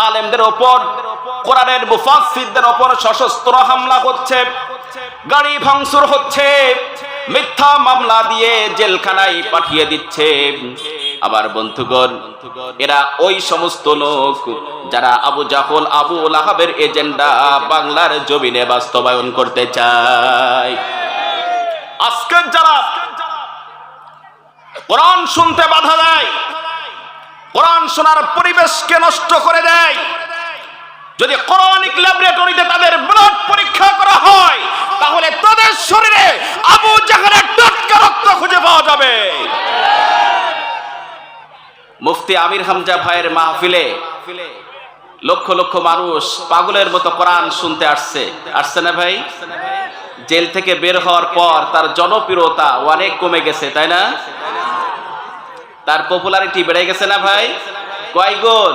আলেমদের ওপর, কোরআনের মুফাসসিরদের ওপর সশস্ত্র হামলা হচ্ছে, গাড়ি ভাঙচুর হচ্ছে, মিথ্যা মামলা দিয়ে জেলখানায় পাঠিয়ে দিচ্ছে। আবার বন্ধুগণ, এরা ওই সমস্ত লোক যারা আবু জাহল, আবু লাহাবের এজেন্ডা বাংলার জমিনে বাস্তবায়ন করতে চায়। আজকে যারা কোরআন শুনতে বাধা দেয়, কোরআন শোনার পরিবেশকে নষ্ট করে দেয়, যদি কোরআনিক ল্যাবরেটরিতে তাদের ব্লাড পরীক্ষা করা হয় তাহলে তাদের শরীরে আবু জাহলের টাটকা রক্ত খুঁজে পাওয়া যাবে। মুফতি আমির হামজা ভাইয়ের মাহফিলে লক্ষ লক্ষ মানুষ পাগলের মতো কোরআন শুনতে আসছে না ভাই? জেল থেকে বের হওয়ার পর তার জনপ্রিয়তা অনেক কমে গেছে, তাই না? তার পপুলারিটি বেড়ে গেছে না ভাই? কয় গুণ?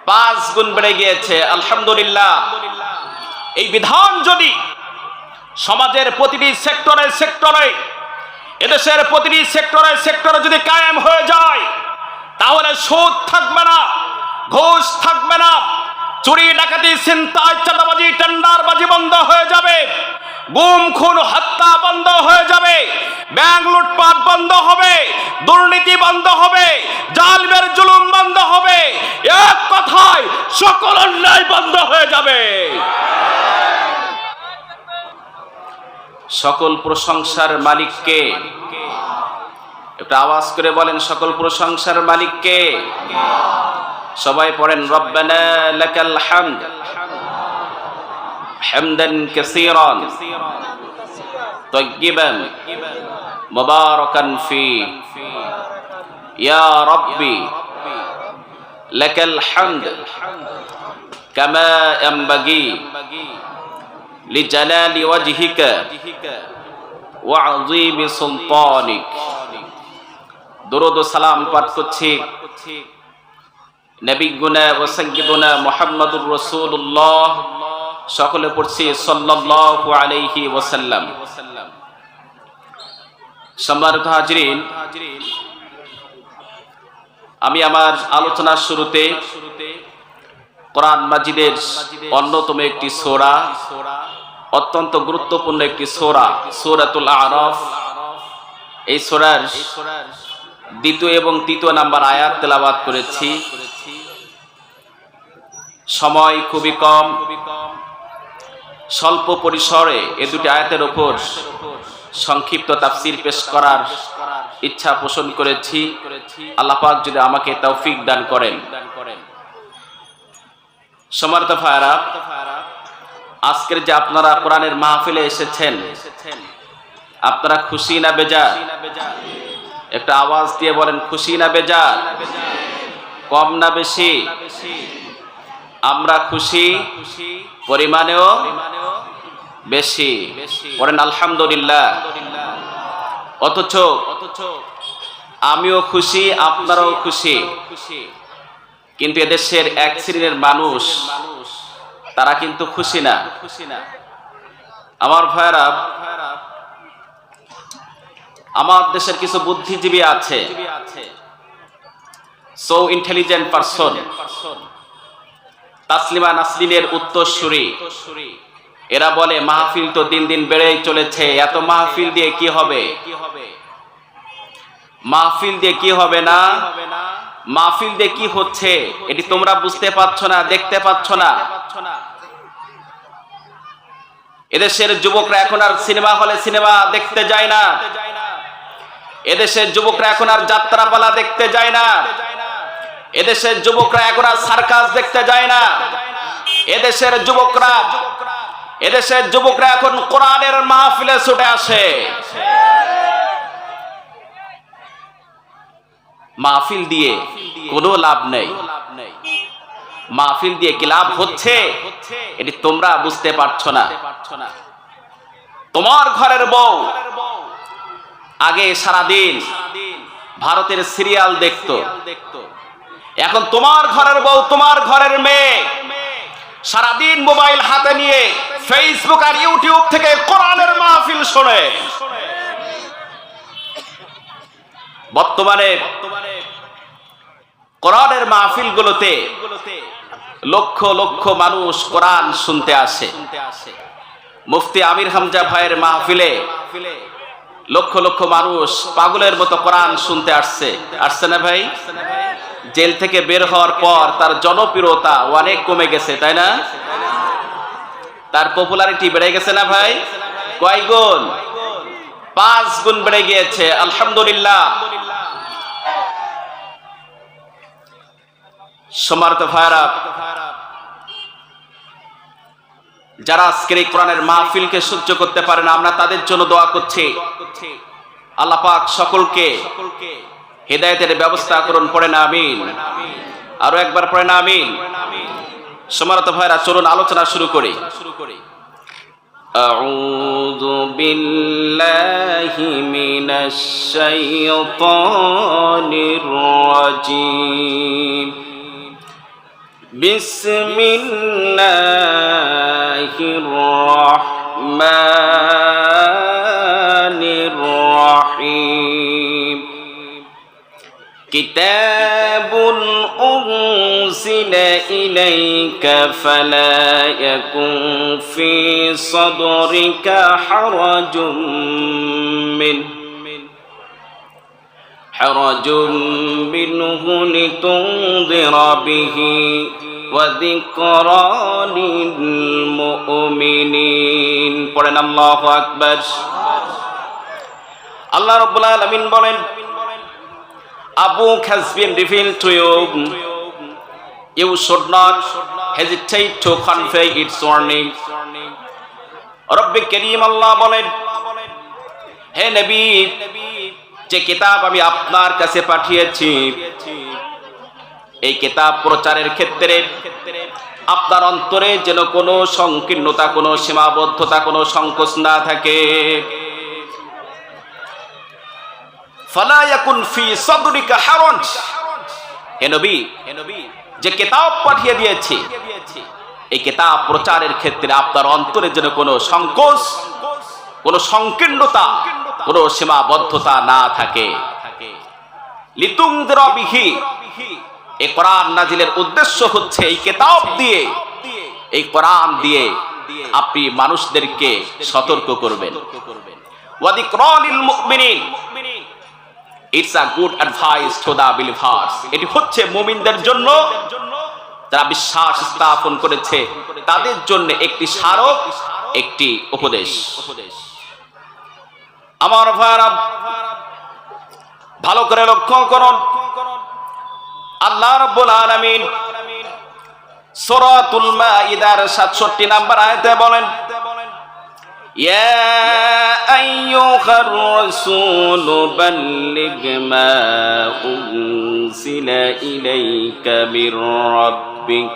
5 গুণ বেড়ে গিয়েছে। আলহামদুলিল্লাহ। এই বিধান যদি সমাজের প্রতিটি সেক্টরে সেক্টরে, এদেশের প্রতিটি সেক্টরে সেক্টরে যদি কায়েম হয়ে যায় তাহলে সুদ থাকবে না, ঘুষ থাকবে না, চুরি ডাকাতি ছিনতাই চাঁদাবাজি টেন্ডারবাজি বন্ধ হয়ে যাবে, গুম খুন হত্যা বন্ধ হয়ে যাবে, ব্যাংক লুটপাট বন্ধ হবে, দুর্নীতি বন্ধ হবে, জালিমের জুলুম বন্ধ হবে, এক কথায় সকল অন্যায় বন্ধ হয়ে যাবে। সকল প্রশংসার মালিক কে? একটা আওয়াজ করে বলেন, সকল প্রশংসার মালিক কে? সবাই পড়েন, রব্বানা লাকাল হামদ হামদান কাসীরান তাইয়িবান মুবারাকান ফি ইয়া রাব্বি লাকাল হামদ কামা ইয়ানবাগি লিজালালি ওয়াজহিকা ওয়া আযীমি সুলতানিক। দরুদ ও সালাম পাঠ করছি নবিগুনা ওয়া সাইয়্যিদুনা মুহাম্মাদুর রাসূলুল্লাহ, সকলে পড়ছি সাল্লাল্লাহু আলাইহি ওয়াসাল্লাম। সম্মানিত হাজিরিন, আমি আমার আলোচনার শুরুতে কোরআন মাজিদের অন্যতম একটি সূরা, অত্যন্ত গুরুত্বপূর্ণ একটি সূরা, সূরাতুল আরাফ, এই সূরার 2 এবং 3 নাম্বার আয়াত তেলাওয়াত করেছি। সময় খুবই কম, স্বল্প পরিসরে এই 2টি আয়াতের উপর সংক্ষিপ্ত তাফসীর পেশ করার ইচ্ছা পোষণ করেছি। আল্লাহ পাক যদি আমাকে তৌফিক দান করেন। সম্মানিত ভাইরা, আজকের যে আপনারা কোরআনের মাহফিলে এসেছেন, আপনারা খুশি না বেজার? একটা আওয়াজ দিয়ে বলেন, খুশি না বেজার? কম না বেশি? আমরা খুশি, পরিমাণেও বেশি। বলেন আলহামদুলিল্লাহ। অথচ আমিও খুশি, আপনারাও খুশি, কিন্তু এদেশের এক শ্রেণীর মানুষ তারা কিন্তু খুশি না। আমার ভাইরা, আমার দেশের কিছু বুদ্ধিজীবী আছে, সো ইন্টেলিজেন্ট পারসন, তাসলিমা নাসরিনের উত্তরসূরি, এরা বলে মাহফিল তো দিন দিন বেড়েই চলেছে, এত মাহফিল দিয়ে কি হবে? মাহফিল দিয়ে কি হবে না? মাহফিল দিয়ে কি হচ্ছে এটি তোমরা বুঝতে পারছো না, দেখতে পাচ্ছ না। এদেশের যুবকরা এখন আর সিনেমা হলে সিনেমা দেখতে যায় না, এদেশের যুবকরা এখন আর যাত্রাপালা দেখতে যায় না, এদেশের যুবকরা এখন আর সার্কাস দেখতে যায় না, এদেশের যুবকরা এখন কোরআনের মাহফিলে ছুটে আসে। মাহফিল দিয়ে কোনো লাভ নেই। মাহফিল দিয়ে কি লাভ হচ্ছে এটি তোমরা বুঝতে পারছো না। তোমার ঘরের বউ আগে সারাদিন ভারতের সিরিয়াল দেখতো, এখন তোমার ঘরের বউ, তোমার ঘরের মেয়ে সারাদিন মোবাইল হাতে নিয়ে ফেসবুক আর ইউটিউব থেকে কোরআনের মাহফিল শোনে। বর্তমানে কোরআনের মাহফিলগুলোতে লক্ষ লক্ষ মানুষ কোরআন শুনতে আসে। মুফতি আমির হামজা ভাইয়ের মাহফিলে লক্ষ লক্ষ মানুষ পাগলের মতো কোরআন শুনতে আসছে না ভাই? জেল থেকে বের হওয়ার পর তার জনপ্রিয়তা অনেক কমে গেছে, তাই না? তার পপুলারিটি বেড়ে গেছে না ভাই? কয় গুণ? 5 গুণ বেড়ে গিয়েছে, আলহামদুলিল্লাহ। সম্মানিত ভাইরা, যারা আজকের এই কোরআনের মাহফিলকে সহ্য করতে পারে না, আমরা তাদের জন্য দোয়া করছি, আল্লাহ পাক সকলকে হেদায়েতের ব্যবস্থা করুন। পড়েন আমিন। আরো একবার পড়েন আমিন। সম্মানিত ভাইরা, চলুন আলোচনা শুরু করি। আউযু বিল্লাহি মিনাশ শাইতানির রাজীম। বিসমিল্লাহির রাহমানির রাহিম। কিতাবুন উনজিলা ইলাইকা ফালা ইয়াকুন ফি সাদরিকা হারাজুম মিনহু লিতুনযিরা বিহি ওয়া যিকরা লিল মুমিনিন। পড়েন আল্লাহু আকবার। আল্লাহ রাব্বুল আলামিন বলেন, A book has been revealed to you. You should not hesitate to convey its warning. Rabbi Kareem Allah বলেন, হে নবী, যে কিতাব আমি আপনার কাছে পাঠিয়েছি, এই কিতাব প্রচারের ক্ষেত্রে আপনার অন্তরে যেন কোনো সংকীর্ণতা, কোনো সীমাবদ্ধতা, কোনো সংকোচ না থাকে। ফালা ইয়াকুন ফি সাদরিকা হারাজ। হে নবী, যে কিতাব পাঠিয়ে দিয়েছি, এই কিতাব প্রচারের ক্ষেত্রে আপনার অন্তরে যেন কোনো সংকোচ, কোনো সংকীর্ণতা, কোনো সীমাবদ্ধতা না থাকে। লিতুনযিরা বিহি, এই কোরআন নাজিলের উদ্দেশ্য হচ্ছে এই কিতাব দিয়ে, এই কোরআন দিয়ে আপনি মানুষদেরকে সতর্ক করবেন। ওয়া যিকরা লিল মুমিনিন, It's a good advice to the believers. এটি হচ্ছে মুমিনদের জন্য, যারা বিশ্বাস স্থাপন করেছে তাদের জন্য একটি স্মারক, একটি উপদেশ। আমার ভাইরা, ভালো করে লক্ষ্য করুন, আল্লাহ রাব্বুল আলামিন সূরাতুল মাইদার 67 নম্বর আয়াতে বলেন, يا أيها الرسول بلغ ما أنزل إليك من ربك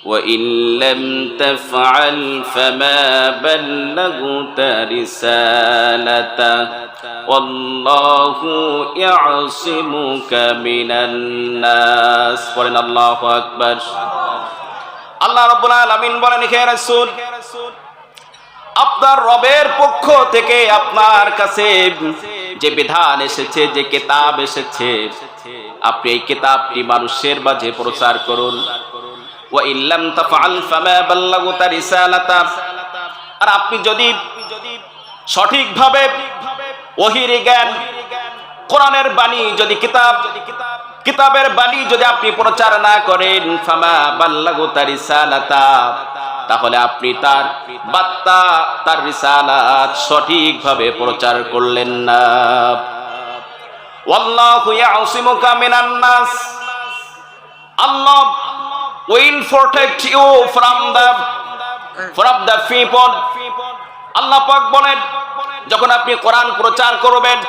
وإن لم تفعل فما بلغت رسالته والله يعصمك من الناس। বলেন আল্লাহু আকবার। আল্লাহ রাব্বুল আলামিন বলেন, হে রাসূল, আপনার রবের পক্ষ থেকে আপনার কাছে যে বিধান এসেছে, যে কিতাব এসেছে, আপনি এই কিতাবটি মানুষের মাঝে প্রচার করুন। ওয়া ইল্লাম তাফআল ফামা বাল্লাগতা রিসালাতা, আর আপনি যদি সঠিকভাবে ওহীর জ্ঞান, কোরআনের বাণী, যদি কিতাবের বাণী যদি আপনি প্রচার না করেন, ফামা বাল্লাগতা রিসালাতা, তাহলে আপনি তার বার্তা, তার রিসালাত সঠিকভাবে প্রচার করলেন না। ওয়াল্লাহু ইয়াসিমুকা মিনান নাস, আল্লাহ will protect you from the people. আল্লাহ পাক বলেন, যখন আপনি কোরআন প্রচার করবেন,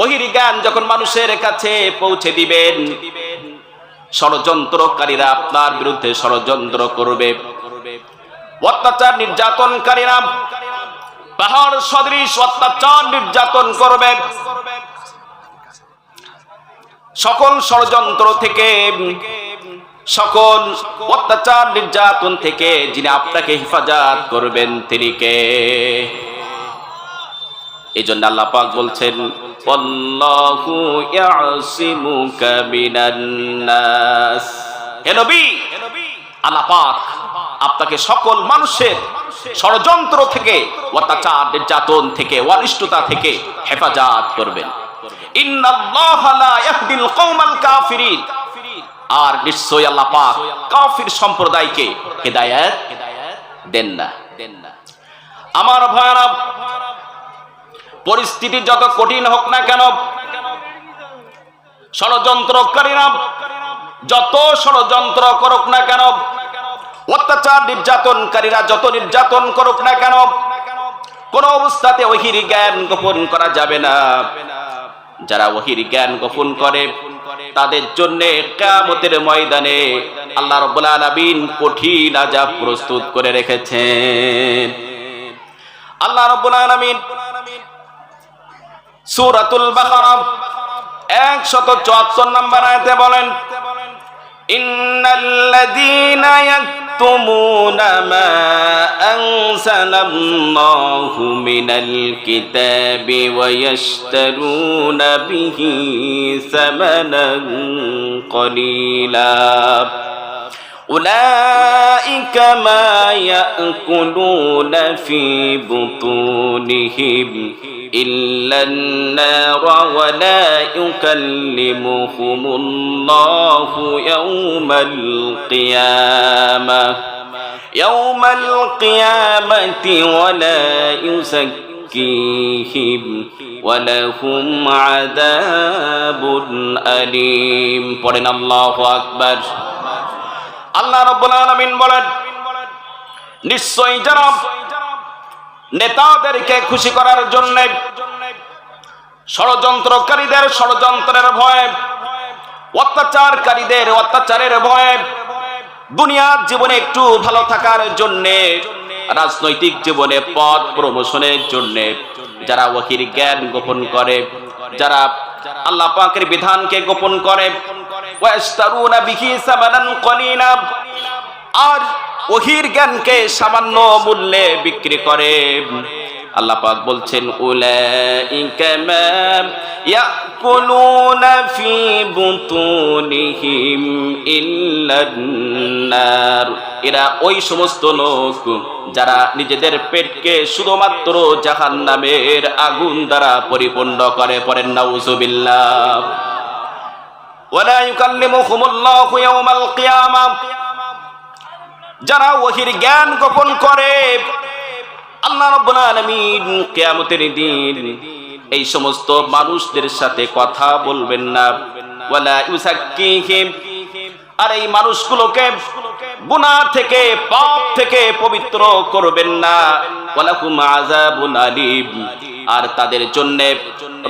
ওহীর জ্ঞান যখন মানুষের কাছে পৌঁছে দিবেন, ষড়যন্ত্রকারীরা আপনার বিরুদ্ধে ষড়যন্ত্র করবে, অত্যাচার নির্যাতনকারীরা পাহাড় সদৃশ অত্যাচার নির্যাতন করবে। সকল ষড়যন্ত্র থেকে, সকল অত্যাচার নির্যাতন থেকে যিনি আপনাকে হেফাজত করবেন তিনি কে? এই জন্য আল্লাহ পাক বলছেন, আল্লাহু ইয়াসিমুকা মিনান নাস। হে নবী, আল্লাহ পাক আপনাকে সকল মানুষের ষড়যন্ত্র থেকে, অত্যাচার নির্যাতন থেকে, অনিষ্টতা থেকে হেফাজত করবেন। ইন্নাল্লাহা লা ইয়াহদিল কওমাল কাফিরিন, আর নিশ্চয়ই আল্লাহ পাক কাফির সম্প্রদায়কে হেদায়েত দেন না। আমার ভাইরা, পরিস্থিতি যত কঠিন হোক না কেন, ষড়যন্ত্রকারীরা যত ষড়যন্ত্র করুক না কেন, অত্যাচার নির্যাতনকারীরা যত নির্যাতন করুক না কেন, কোন অবস্থাতে ওহির জ্ঞান গোপন করা যাবে না। যারা ওহির জ্ঞান গোপন করে তাদের জন্য কিয়ামতের ময়দানে আল্লাহ রাব্বুল আলামিন কঠিন আযাব প্রস্তুত করে রেখেছেন। আল্লাহ রাব্বুল আলামিন সূরাতুল বাকারা 174 নম্বর আয়াতে বলেন, ইন্নাল্লাযীনা ইয়াকতুমুনা মা আনজালাল্লাহু মিনাল কিতাবি ওয়া ইয়াশতারুনা বিহি সামানান কলিলা উলাইকা মা ইয়াকুলুনা ফি বুতুনিহিম إلا النار ولا يكلمهم الله يوم القيامة ولا يزكيهم ولهم عذاب أليم। পড়েন আল্লাহু আকবার। আল্লাহ রাব্বুল আলামিন বলেন, নিশ্চয়ই যারা নেতাদেরকে খুশি করার জন্য ষড়যন্ত্রকারীদের ষড়যন্ত্রের ভয়ে, অত্যাচারকারীদের অত্যাচারের ভয়ে, দুনিয়ার জীবনে একটু ভালো থাকার জন্য, রাজনৈতিক জীবনে পদ প্রমোশনের জন্য যারা ওহির জ্ঞান গোপন করে, যারা আল্লাহ পাকের বিধানকে গোপন করে, ওয়াস্তারুনা বিহি সামানান কলিলা, আর ওহির জ্ঞানকে সামান্য মূল্যে বিক্রি করে, আল্লাহ পাক বলছেন, উলাইকা মা ইয়াকুলুনা ফি বুতুনিহিম ইল্লান নার, এরা ওই সমস্ত লোক যারা নিজেদের পেটকে শুধুমাত্র জাহান্নামের আগুন দ্বারা পরিপূর্ণ করে। পড়েন নাউযুবিল্লাহ। ওয়ালা ইউকাল্লিমুহুমুল্লাহু ইয়াওমাল কিয়ামাহ, যারা ওহির জ্ঞান গোপন করে, আল্লাহ রাব্বুল আলামিন কিয়ামতের দিন এই সমস্ত মানুষদের সাথে কথা বলবেন না। ওয়ালা ইউযাক্কিহিম, আর এই মানুষগুলোকে গুনাহ থেকে, পাপ থেকে পবিত্র করবেন না। ওয়ালাহুম আযাবুন আলীম, আর তাদের জন্য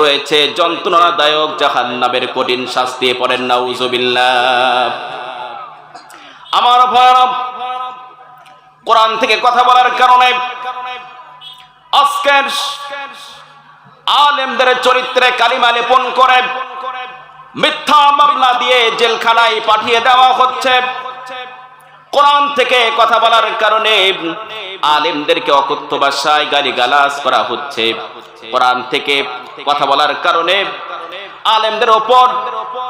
রয়েছে যন্ত্রণাদায়ক জাহান্নামের কঠিন শাস্তি। পড়েন নাউযুবিল্লাহ। আমার ভাইরা, কোরআন থেকে কথা বলার কারণে আজকের আলেমদের চরিত্রে কালিমা লেপন করে মিথ্যা মামলা দিয়ে জেলখানায় পাঠিয়ে দেওয়া হচ্ছে। কোরআন থেকে কথা বলার কারণে আলেমদেরকে অকথ্য ভাষায় গালিগালাজ করা হচ্ছে। কোরআন থেকে কথা বলার কারণে আলেমদের ওপর,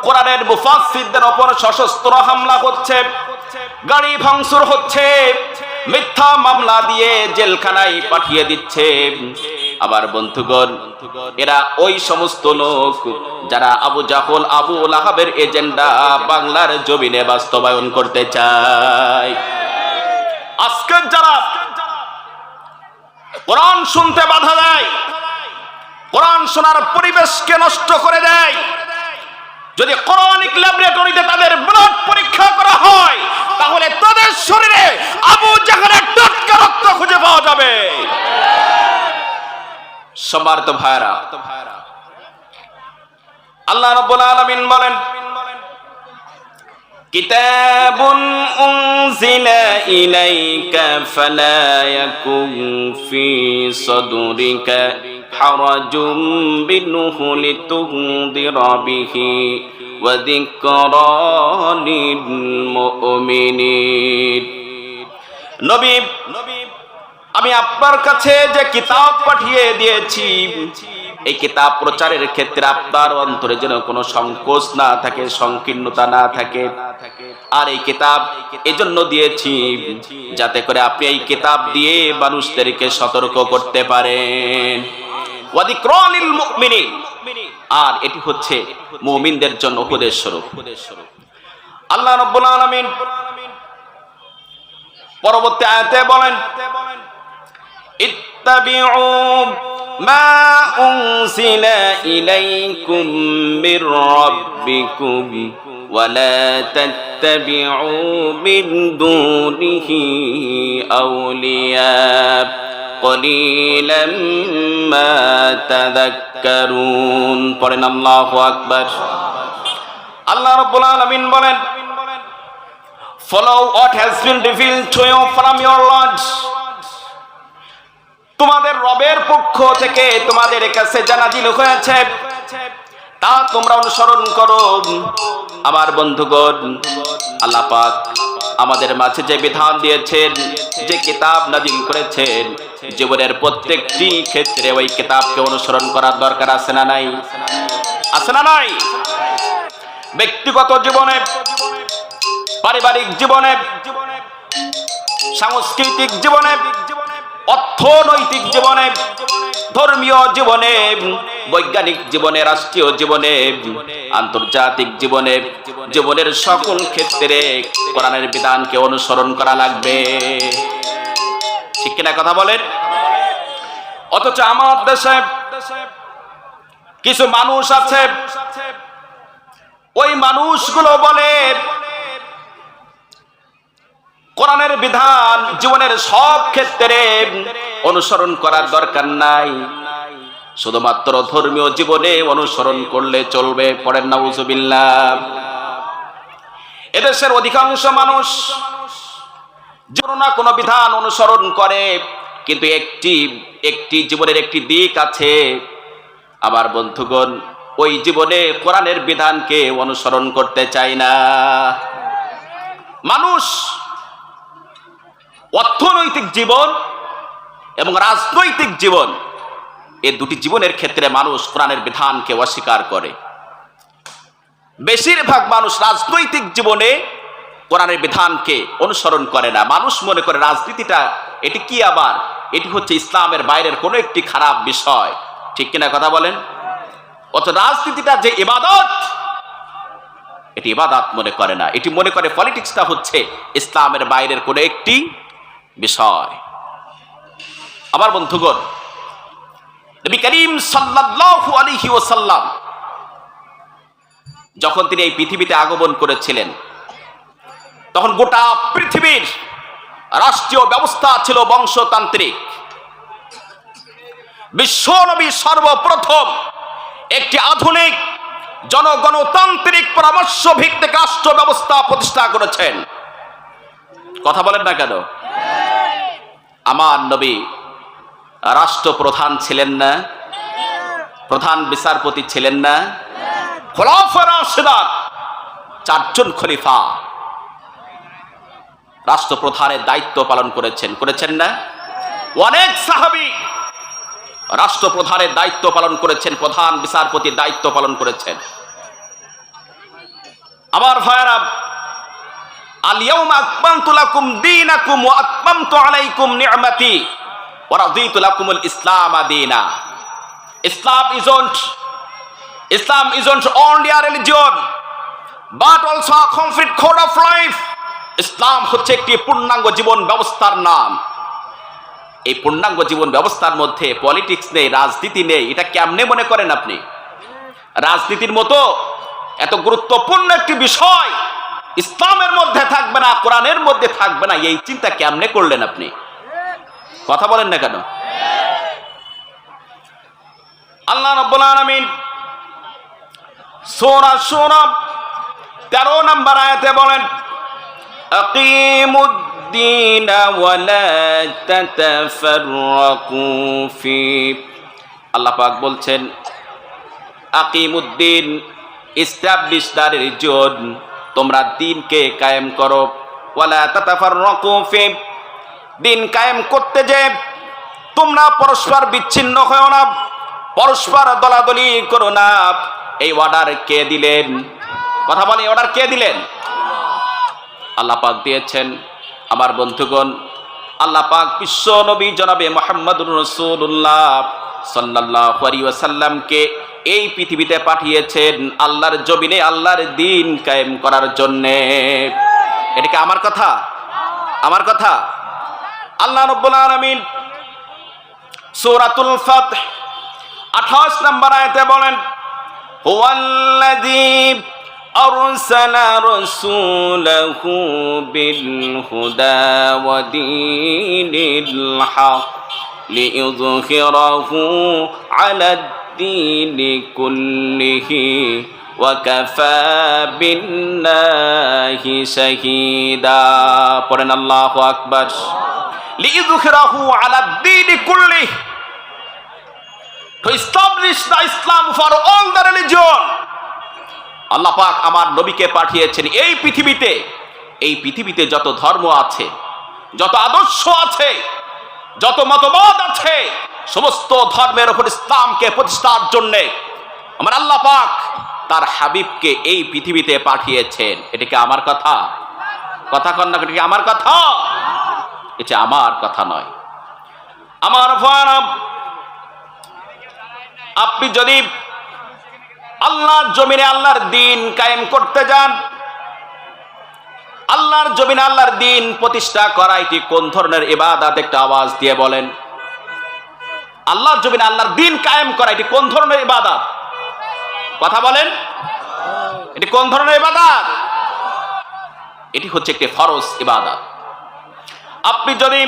কোরআনের মুফাসসিরদের ওপর সশস্ত্র হামলা হচ্ছে, গাড়ি ভাঙচুর হচ্ছে, মিথ্যা মামলা দিয়ে জেলখানায় পাঠিয়ে দিচ্ছে। আবার বন্ধুগণ, এরা ওই সমস্ত লোক যারা আবু জাহল, আবু লাহাবের এজেন্ডা বাংলার জমিনে বাস্তবায়ন করতে চায়। আজকে যারা কোরআন শুনতে বাধা দেয়, কোরআন শোনার পরিবেশকে নষ্ট করে দেয়, যদি কোরআনিক ল্যাবরেটরিতে তাদের ব্লাড পরীক্ষা করা হয় তাহলে তাদের শরীরে আবু জাহলের টাটকা রক্ত খুঁজে পাওয়া যাবে। সম্মানিত ভাইরা, আল্লাহ রাব্বুল আলামিন বলেন, কিতাবুন উনজিলা ইলাইকা ফালা ইয়াকুন ফি সাদরিকা হারাজুম মিনহু লিতুনদিরা বিহি ওয়া যিকরা লিল মুমিনিন। নবী, আমি আপনার কাছে যে কিতাব পাঠিয়ে দিয়েছি এই কিতাব প্রচারের ক্ষেত্রে আপনার অন্তরে যেন কোনো সংকোচ না থাকে, সংকীর্ণতা না থাকে। আর এই কিতাব এজন্য দিয়েছি যাতে করে আপনি এই কিতাব দিয়ে মানুষদেরকে সতর্ক করতে পারেন। ওয়া যিকরালিল মুমিনিন, আর এটি হচ্ছে মুমিনদের জন্য উপদেশ স্বরূপ। আল্লাহ রাব্বুল আলামিন পরবর্তী আয়াতে বলেন, ইত্তাবিউ মা উনজিলা ইলাইকুম মির রাব্বিকুম ওয়া লা তাত্তাবিউ মিন দুনিহি আউলিয়া কলিলাম মা তাযাক্কারুন। পড়েন আল্লাহু আকবার। আল্লাহ রাব্বুল আলামিন বলেন, follow what has been revealed to you from your Lord. তোমাদের রবের পক্ষ থেকে তোমাদের কাছে যা নাযিল হয়েছে তা তোমরা অনুসরণ করো। আমার বন্ধুগণ, আল্লাহ পাক আমাদের মাঝে যে বিধান দিয়েছেন, যে কিতাব নাযিল করেছেন, জীবনের প্রত্যেকটি ক্ষেত্রে ওই কিতাবকে অনুসরণ করার দরকার আছে না নাই? আছে না নাই? ব্যক্তিগত জীবনে, পারিবারিক জীবনে, সাংস্কৃতিক জীবনে, অর্থনৈতিক জীবনে, ধর্মীয় জীবনে, বৈজ্ঞানিক জীবনে, রাষ্ট্রীয় জীবনে, আন্তর্জাতিক জীবনে, জীবনের সকল ক্ষেত্রে কোরআনের বিধানকে অনুসরণ করা লাগবে। ঠিক কিনা কথা বলেন? অথচ আমার দেশে কিছু মানুষ আছে, ওই মানুষগুলো বলে কোরআনের বিধান জীবনের সব ক্ষেত্রে অনুসরণ করার দরকার নাই, শুধুমাত্র ধর্মীয় জীবনে অনুসরণ করলে চলবে। পড়েন নাউজুবিল্লাহ। এদেশের অধিকাংশ মানুষ যেন না কোনো বিধান অনুসরণ করে, কিন্তু একটি জীবনের একটি দিক আছে আমার বন্ধুগণ, ওই জীবনে কোরআনের বিধানকে অনুসরণ করতে চায় না মানুষ। অর্থনৈতিক জীবন এবং রাজনৈতিক জীবন, এই দুটি জীবনের ক্ষেত্রে মানুষ কোরআনের বিধানকে অস্বীকার করে। বেশিরভাগ মানুষ রাজনৈতিক জীবনে কোরআনের বিধানকে অনুসরণ করে না। মানুষ মনে করে রাজনীতিটা এটি কি, আবার এটি হচ্ছে ইসলামের বাইরের কোনো একটি খারাপ বিষয়। ঠিক কিনা কথা বলেন? অথচ রাজনীতিটা যে ইবাদত, এটি ইবাদত মনে করে না, এটি মনে করে পলিটিক্সটা হচ্ছে ইসলামের বাইরের কোনো একটি বিষয়। আমার বন্ধুগণ, নবী করিম সাল্লাল্লাহু আলাইহি ওয়াসাল্লাম যখন তিনি এই পৃথিবীতে আগমন করেছিলেন, তখন গোটা পৃথিবীর রাষ্ট্রীয় ব্যবস্থা ছিল বংশতান্ত্রিক। বিশ্বনবী সর্বপ্রথম একটি আধুনিক জনগণতান্ত্রিক পরামর্শ ভিত্তিক রাষ্ট্র ব্যবস্থা প্রতিষ্ঠা করেছেন। কথা বলেন না কেন? আমার নবী রাষ্ট্রপ্রধান ছিলেন না? প্রধান বিচারপতি ছিলেন না? খোলাফায়ে রাশিদিন, চারজন খলিফা রাষ্ট্রপ্রধানের দায়িত্ব পালন করেছেন না? অনেক সাহাবী রাষ্ট্রপ্রধানের দায়িত্ব পালন করেছেন, প্রধান বিচারপতির দায়িত্ব পালন করেছেন। আমার ভাইয়েরা, আল ইয়াউমা আকমালতু লাকুম দীনাকুম ওয়া আতমামতু আলাইকুম নি'মাতি ওয়া রাদিতু লাকুমুল ইসলাম দীনা। Islam isn't only a religion but also a complete code of life. ইসলাম হচ্ছে একটি পূর্ণাঙ্গ জীবন ব্যবস্থার নাম। এই পূর্ণাঙ্গ জীবন ব্যবস্থার মধ্যে পলিটিক্স নেই, রাজনীতি নেই। এটা কেমনে মনে করেন আপনি? রাজনীতির মতো এত গুরুত্বপূর্ণ একটি বিষয় ইসলামের মধ্যে থাকবে না, কোরআনের মধ্যে থাকবে না, এই চিন্তা কেমনে করলেন আপনি? কথা বলেন না কেন? আল্লাহ রাব্বুল আলামিন সূরা শুরা 13 নম্বর আয়াতে বলেন, আকিমুদ্দিন ওয়া লা তাতাফাররাকু ফি। আল্লাহ পাক বলছেন, আকিমুদ্দিন, এস্টাবলিশ দ্য রিলিজিয়ন, তোমরা দ্বীনকে কায়েম করো। ওয়া লা তাতাফাররাকু ফি, দ্বীন কায়েম করতে যে তোমরা পরস্পর বিচ্ছিন্ন হও না, পরস্পর দলাদলি করো না। এই অর্ডার কে দিলেন? কথা বলে, অর্ডার কে দিলেন? আল্লাহ পাক দিয়েছেন। আমার বন্ধুগণ, আল্লাহ পাক বিশ্ব নবী জনাবে মুহাম্মদুর রাসূলুল্লাহ সাল্লাল্লাহু আলাইহি ওয়াসাল্লামকে এই পৃথিবীতে পাঠিয়েছেন আল্লাহর জমিনে আল্লাহর দ্বীন কায়েম করার জন্যে। এটা কি আমার কথা? আমার কথা। আল্লাহ রাব্বুল আলামিন সূরাতুল ফাতহ 28 নম্বর আয়াতে বলেন, হুয়াল্লাযী আরসালা রাসূলাহু বিল হুদা ওয়া দীনিল হক লিইয়ুযহিরাহু আলাদ দীনি কুল্লিহি ওয়া কাফা বিল্লাহি শাহীদা। পড়েন আল্লাহু আকবার। লিইয়ুযহিরাহু আলাদ দীনি কুল্লিহি, to establish the Islam for all the religion. আল্লাহ পাক আমার নবীকে পাঠিয়েছেন এই পৃথিবীতে। এই পৃথিবীতে যত ধর্ম আছে, যত আদর্শ আছে, যত মতবাদ আছে, সমস্ত ধর্মের উপর ইসলামকে প্রতিষ্ঠার জন্য আমার আল্লাহ পাক তার হাবিবকে এই পৃথিবীতে পাঠিয়েছেন। এটা কি আমার কথা? কথা কন না, এটা কি আমার কথা? এটা আমার কথা নয়। আমার ভাইরা, আপনি যদি আল্লাহর জমিনে আল্লাহর দ্বীন কায়েম করতে যান, আল্লাহর জমিনে আল্লাহর দ্বীন প্রতিষ্ঠা করা এটি কোন ধরনের ইবাদত? একটা আওয়াজ দিয়ে বলেন। আল্লাহর জমিনে আল্লাহর দ্বীন কায়েম করা এটি কোন ধরনের ইবাদত? কথা বলেন, এটি কোন ধরনের ইবাদত? এটি হচ্ছে একটি ফরজ ইবাদত। আপনি যদি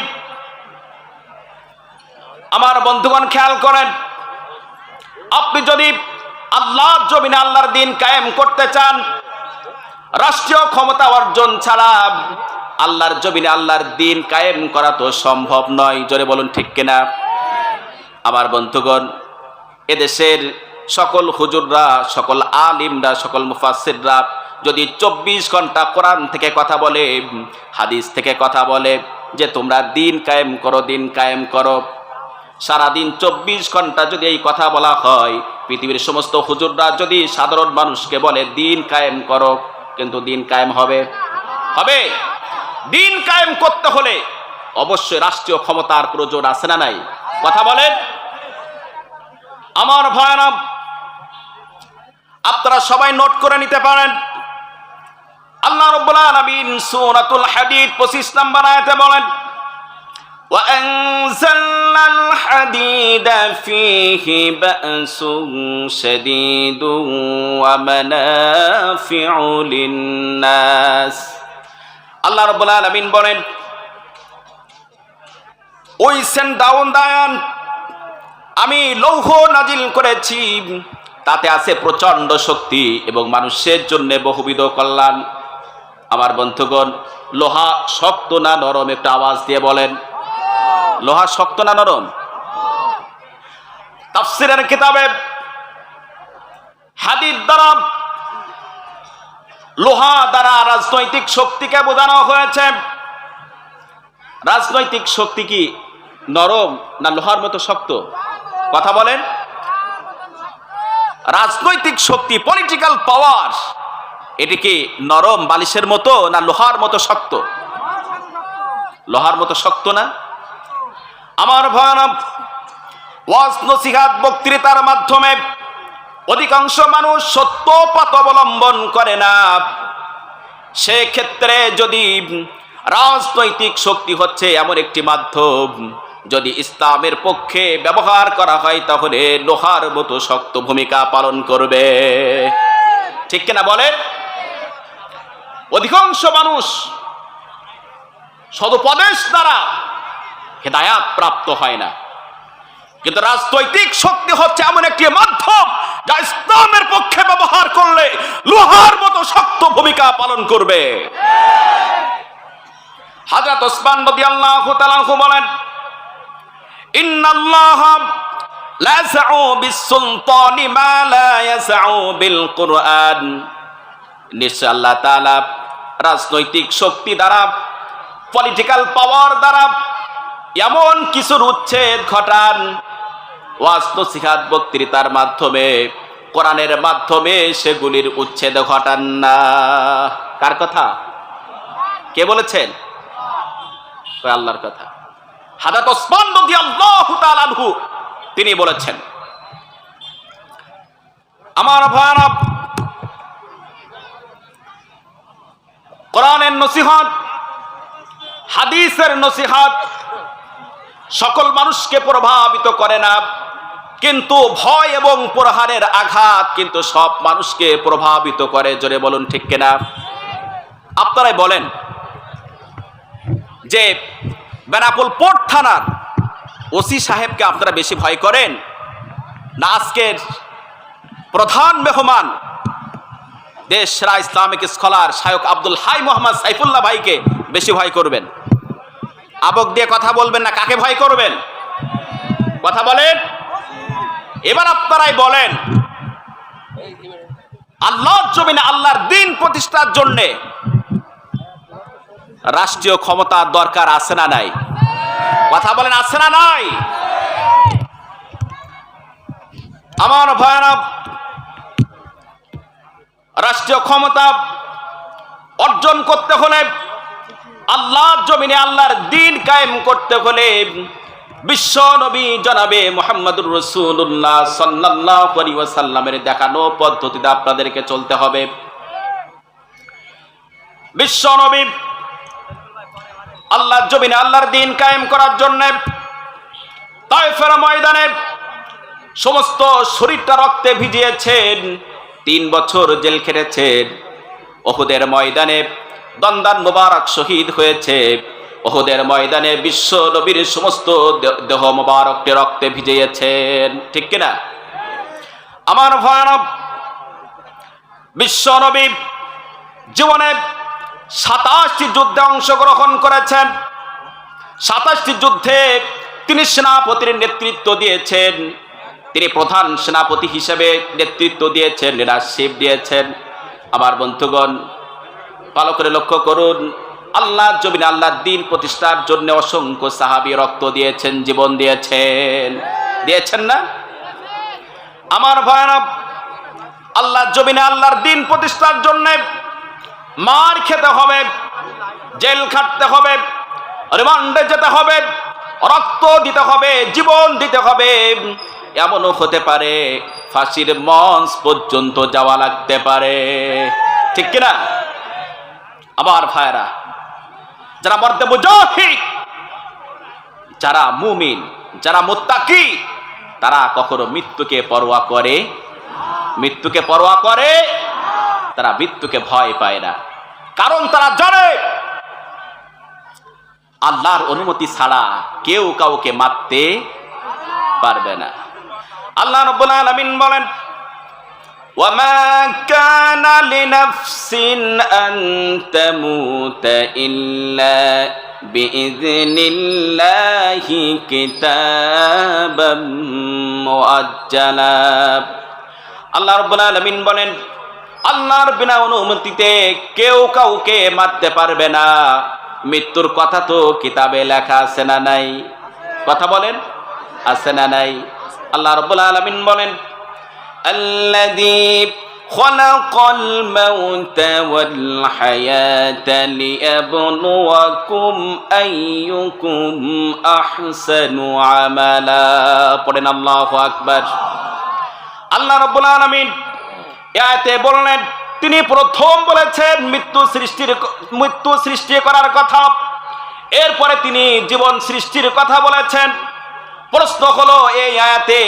আমার বন্ধুগণ খেয়াল করেন, আপনি যদি আল্লাহর জমিনে আল্লাহর দ্বীন কায়েম করতে চান, রাষ্ট্রীয় ক্ষমতা অর্জন ছাড়া আল্লাহর জমিনে আল্লাহর দ্বীন কায়েম করা তো সম্ভব নয়। জোরে বলুন ঠিক কিনা? আমার বন্ধুগণ, এদেশের সকল হুজুররা, সকল আলিমরা, সকল মুফাসসিররা যদি 24 ঘন্টা কোরআন থেকে কথা বলে, হাদিস থেকে কথা বলে যে তোমরা দ্বীন কায়েম করো, দ্বীন কায়েম করো, সারাদিন 24 ঘন্টা যদি এই কথা বলা হয়, পৃথিবীর সমস্ত হুজুররা যদি সাধারণ মানুষকে বলে দ্বীন কায়েম করো, কিন্তু দ্বীন কায়েম হবে? হবে? দ্বীন কায়েম করতে হলে অবশ্যই রাষ্ট্রীয় ক্ষমতার প্রয়োজন আছে না নাই? কথা বলেন। আমার ভাইরা, আপনারা সবাই নোট করে নিতে পারেন। আল্লাহ রাব্বুল আলামিন সূরাতুল হাদীদ 25 নম্বর আয়াতে বলেন, وأنزلنا الحديد فيه بأس شديد ومنافع للناس। আল্লাহ রাব্বুল আলামিন বলেন, ওই সেন্ট ডাউন দায়ান আমি লৌহ নাজিল করেছি, তাতে আছে প্রচন্ড শক্তি এবং মানুষের জন্য বহুবিধ কল্যাণ। আমার বন্ধুগণ, লোহা শক্ত না নরম? একটা আওয়াজ দিয়ে বলেন। লোহা শক্ত না নরম? তাফসীরের কিতাবে হাদিদ দ্বারা, লোহা দ্বারা রাজনৈতিক শক্তিকে বোঝানো হয়েছে। রাজনৈতিক শক্তি কি নরম না লোহার মতো শক্ত? কথা বলেন। রাজনৈতিক শক্তি, পলিটিক্যাল পাওয়ার, এটি কি নরম বালিশের মতো না লোহার মতো শক্ত? লোহার মতো শক্ত না? আমার ভাইরা, ওয়াজ নসিহত বক্তৃতার মাধ্যমে অধিকাংশ মানুষ সত্য পথ অবলম্বন করে না। সেক্ষেত্রে যদি রাজনৈতিক শক্তি হচ্ছে এমন একটি মাধ্যম, যদি ইসলামের পক্ষে ব্যবহার করা হয় তাহলে লোহার মতো শক্ত ভূমিকা পালন করবে। ঠিক কিনা বলেন? অধিকাংশ মানুষ সদুপদেশ দ্বারা হেদায়াত প্রাপ্ত হয় না, কিন্তু রাজনৈতিক শক্তি হচ্ছে এমন একটি মাধ্যম যা ইসলামের পক্ষে ব্যবহার করলে লোহার মতো শক্ত ভূমিকা পালন করবে। হযরত ওসমান রাদিয়াল্লাহু তাআলা আনহু বলেন, ইন্নাল্লাহা লা ইয়াসউ বিস-সুলতানি মা লা ইয়াসউ বিল কুরআন। নিশ্চয় আল্লাহ তাআলা রাজনৈতিক শক্তি দ্বারা, পলিটিক্যাল পাওয়ার দ্বারা এমন কিছুর উচ্ছেদ ঘটান ওয়াজ নসিহত বক্তৃতার মাধ্যমে, কোরআনের মাধ্যমে সেগুলির উচ্ছেদ ঘটান না। কার কথা? কে বলেছেন? আল্লাহর কথা। হযরত ওসমান রাদিয়াল্লাহু তাআলা আনহু তিনি বলেছেন, আমার ভাইরা, কোরআনের নসিহত, হাদিসের নসিহত সকল মানুষকে প্রভাবিত করে না, কিন্তু ভয় এবং প্রহারের আঘাত কিন্তু সব মানুষকে প্রভাবিত করে। জোরে বলুন ঠিক কিনা? আপনারাই বলেন যে বেনাপোল পোর্ট থানার ওসি সাহেবকে আপনারা বেশি ভয় করেন, না আজকের প্রধান মেহমান দেশ সেরা ইসলামিক স্কলার শায়খ আব্দুল হাই মোহাম্মদ সাইফুল্লাহ ভাইকে বেশি ভয় করবেন? আবেগ দিয়ে কথা বলবেন না, কাকে ভয় করবেন? কথা বলেন। এবার আপনারাই বলেন, আল্লাহর জমিনে আল্লাহর দ্বীন প্রতিষ্ঠার জন্য রাষ্ট্রীয় ক্ষমতার দরকার আছে না নাই? কথা বলেন, আছে না নাই? আমার ভাইরা, রাষ্ট্রীয় ক্ষমতা অর্জন করতে হলে, আল্লাহর জমিনে আল্লাহর দ্বীন কায়েম করতে হলে বিশ্ব নবী জনাবে মুহাম্মদুর রাসূলুল্লাহ সাল্লাল্লাহু আলাইহি ওয়াসাল্লামের দেখানো পদ্ধতিতে আপনাদেরকে চলতে হবে। বিশ্ব নবী আল্লাহর জমিনে আল্লাহর দ্বীন কায়েম করার জন্য তায়েফের ময়দানে সমস্ত শরীরটা রক্তে ভিজিয়েছেন, 3 বছর জেল খেটেছেন। উহুদের ময়দানে দন্দান মুবারক শহীদ হয়েছে। উহুদের ময়দানে বিশ্ব নবীর সমস্ত দেহ মুবারককে রক্তে ভিজিয়েছেন, ঠিক কিনা? আমার ভাইরা, বিশ্ব নবী জীবনে 27টি যুদ্ধে অংশগ্রহণ করেছেন। 27টি যুদ্ধে তিনি সেনাপতির নেতৃত্ব দিয়েছেন। তিনি প্রধান সেনাপতি হিসেবে নেতৃত্ব দিয়েছেন, লিডারশিপ দিয়েছেন। আমার বন্ধুগণ, ভালো করে লক্ষ্য করুন, আল্লাহর জমিনে আল্লাহর দ্বীন প্রতিষ্ঠার জন্য অসংখ্য সাহাবী রক্ত দিয়েছেন, জীবন দিয়েছেন, দিয়েছেন না? আমার ভাইরা, আল্লাহর জমিনে আল্লাহর দ্বীন প্রতিষ্ঠার জন্য মার খেতে হবে, জেল খাটতে হবে, রিমান্ডে যেতে হবে, রক্ত দিতে হবে, জীবন দিতে হবে। এমনও হতে পারে ফাঁসির মঞ্চ পর্যন্ত যাওয়া লাগতে পারে, ঠিক কিনা? আমার ভাইরা, যারা মর্দে মুজাহিদ, যারা মুমিন, যারা মুত্তাকি, তারা কখনো মৃত্যুকে পরোয়া করে? মৃত্যুকে পরোয়া করে? তারা মৃত্যুকে ভয় পায় না, কারণ তারা জানে আল্লাহর অনুমতি ছাড়া কেউ কাউকে মারতে পারবে না। আল্লাহ রাব্বুল আলামিন বলেন, ওয়ামা কানা লিনাফসিন আন তামুতা ইল্লা বিইযনিল্লাহি কিতাবাম মুআজ্জালা। আল্লাহ রাব্বুল আলামিন বলেন, আল্লাহর বিনা অনুমতিতে কেউ কাউকে মারতে পারবে না। মৃত্যুর কথা তো কিতাবে লেখা আছে না নাই? কথা বলেন, আছে না নাই? আল্লাহ রাব্বুল আলামিন বলেন, আল্লাযী খালাকাল মাউতা ওয়াল হায়াতা লিয়াবলুয়াকুম আইয়ুকুম আহসানু আমালা। পড়েন আল্লাহু আকবার। আল্লাহ রাব্বুল আলামিন আয়াতে বললেন, তিনি প্রথম বলেছেন মৃত্যু সৃষ্টি করার কথা, এরপরে তিনি জীবন সৃষ্টির কথা বলেছেন। প্রশ্ন হলো, এই আয়াতে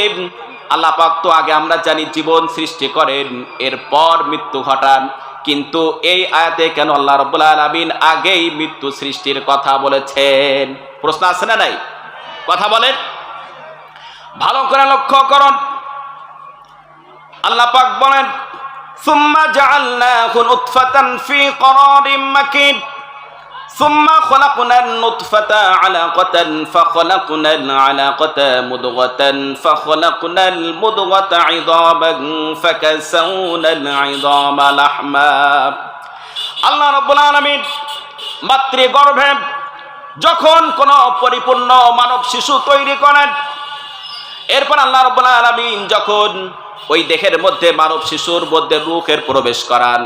আল্লাহ পাক তো আগে আমরা জানি জীবন সৃষ্টি করেন, এরপর মৃত্যু ঘটান, কিন্তু এই আয়াতে কেন আল্লাহ রাব্বুল আলামিন আগেই মৃত্যু সৃষ্টির কথা বলেছেন? প্রশ্ন আছে না নাই? কথা বলেন, ভালো করে লক্ষ্য করুন। আল্লাহ পাক বলেন, সুম্মা জাআলনাহু নুতফাতান ফি করারিম মাকিন সুম্মা খলাকনান নুতফাতা আলাকাতান ফাখলাকনাল আলাকাতা মুদগাতান ফাখলাকনাল মুদগাতা ইযামান ফাকাসাউনাল ইযামা লাহমা। আল্লাহ রাব্বুল আলামিন মাতৃগর্ভে যখন কোন পরিপূর্ণ মানব শিশু তৈরি করেন, এরপর আল্লাহ রাব্বুল আলামিন যখন ওই দেহের মধ্যে মানব শিশুর মধ্যে রূহের প্রবেশ করান,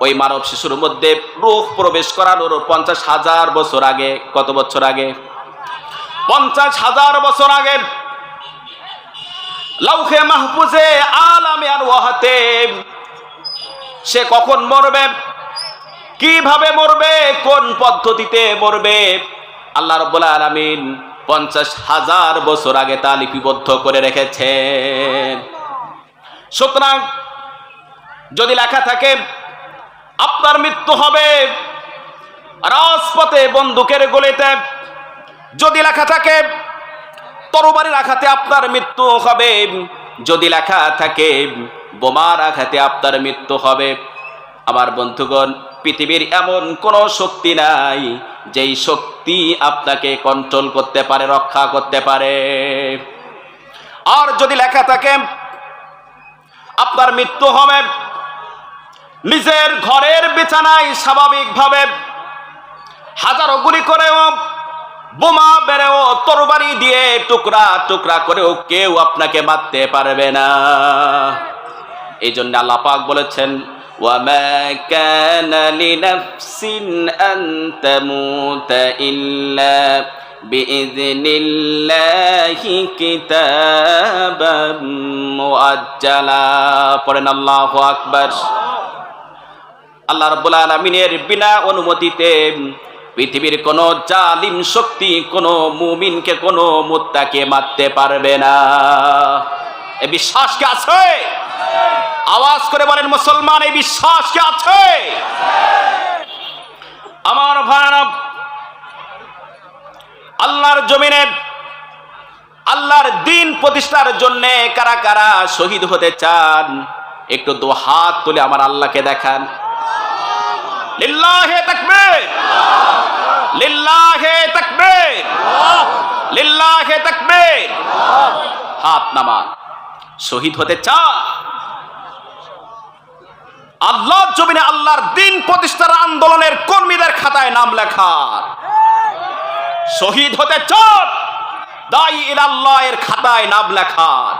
ওই মানব শিশুর মধ্যে রূহ প্রবেশ করানোর 50,000 বছর আগে, কত বছর আগে? 50,000 বছর আগে লাউহে মাহফুজে আলামে আরওয়াহতে সে কখন মরবে, কিভাবে মরবে, কোন পদ্ধতিতে মরবে, আল্লাহ রাব্বুল আলামিন 50,000 বছর আগে তা লিপিবদ্ধ করে রেখেছেন। সুতরাং যদি লেখা থাকে আপনার মৃত্যু হবে রাজপথে বন্দুকের গুলিতে, যদি লেখা থাকে তরবারির আঘাতে আপনার মৃত্যু হবে, যদি লেখা থাকে বোমার আঘাতে আপনার মৃত্যু হবে, আমার বন্ধুগণ, পৃথিবীর এমন কোনো শক্তি নাই যেই শক্তি আপনাকে কন্ট্রোল করতে পারে, রক্ষা করতে পারে। আর যদি লেখা থাকে আপনার মৃত্যু হবে নিজের ঘরের বিছানায় স্বাভাবিকভাবে, হাজারো গুলি করেও, বোমা বেড়েও, তরবারি দিয়ে টুকরা টুকরা করেও কেউ আপনাকে মারতে পারবে না। এই জন্য আল্লাহ পাক বলেছেন, وَمَا كَانَ لِنَفْسٍ أَن تَمُوتَ إِلَّا بِإِذْنِ اللَّهِ كِتَابًا مُؤَجَّلًا। পড়েন আল্লাহু আকবার। আল্লাহ রাব্বুল আলামিনের বিনা অনুমতিতে পৃথিবীর কোন জালিম শক্তি কোন মুমিনকে, কোন মুত্তাকে মারতে পারবে না। এই বিশ্বাস কি আছে? আওয়াজ করে বলেন মুসলমান, এই বিশ্বাস কি আছে? আমার ভাইরা, আল্লাহর জমিনে আল্লাহর দ্বীন প্রতিষ্ঠার জন্য কারা কারা শহীদ হতে চান একটু দু হাত তুলে আমার আল্লাহকে দেখান। লিল্লাহে তাকবীর, লিল্লাহে তাকবীর, লিল্লাহে তাকবীর। হাত নামান। শহীদ হতে চান? আল্লাহর জমিনে আল্লাহর দ্বীন প্রতিষ্ঠার আন্দোলনের কর্মীদের খাতায় নাম লেখার। শহীদ হতে চান? দায়ী ইলাল্লাহ এর খাতায় নাম লেখার।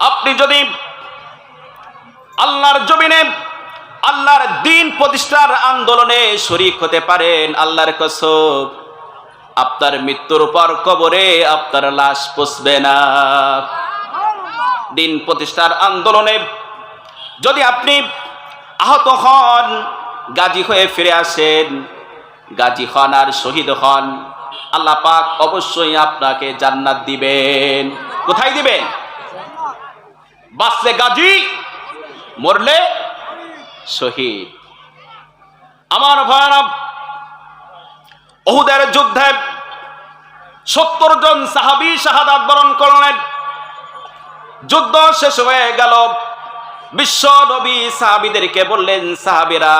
আপনি যদি আল্লাহর জমিনে আল্লাহর দ্বীন প্রতিষ্ঠার আন্দোলনে শরীক হতে পারেন, আল্লাহর কসম আপনার মৃত্যুর পর কবরে আপনার লাশ পৌঁছবে না। দ্বীন প্রতিষ্ঠার আন্দোলনে যদি আপনি আহত হন, গাজী হয়ে ফিরে আসেন, গাজী হন আর শহীদ হন, আল্লাহ পাক অবশ্যই আপনাকে জান্নাত দিবেন। কোথায় দিবেন? বাঁচলে গাজী, মরলে শহীদ। আমার ভাইরা, উহুদের যুদ্ধে 70 জন সাহাবী শাহাদাত বরণ করলেন। যুদ্ধ শেষ হয়ে গেল। বিশ্ব নবী সাহাবীদেরকে বললেন, সাহাবীরা,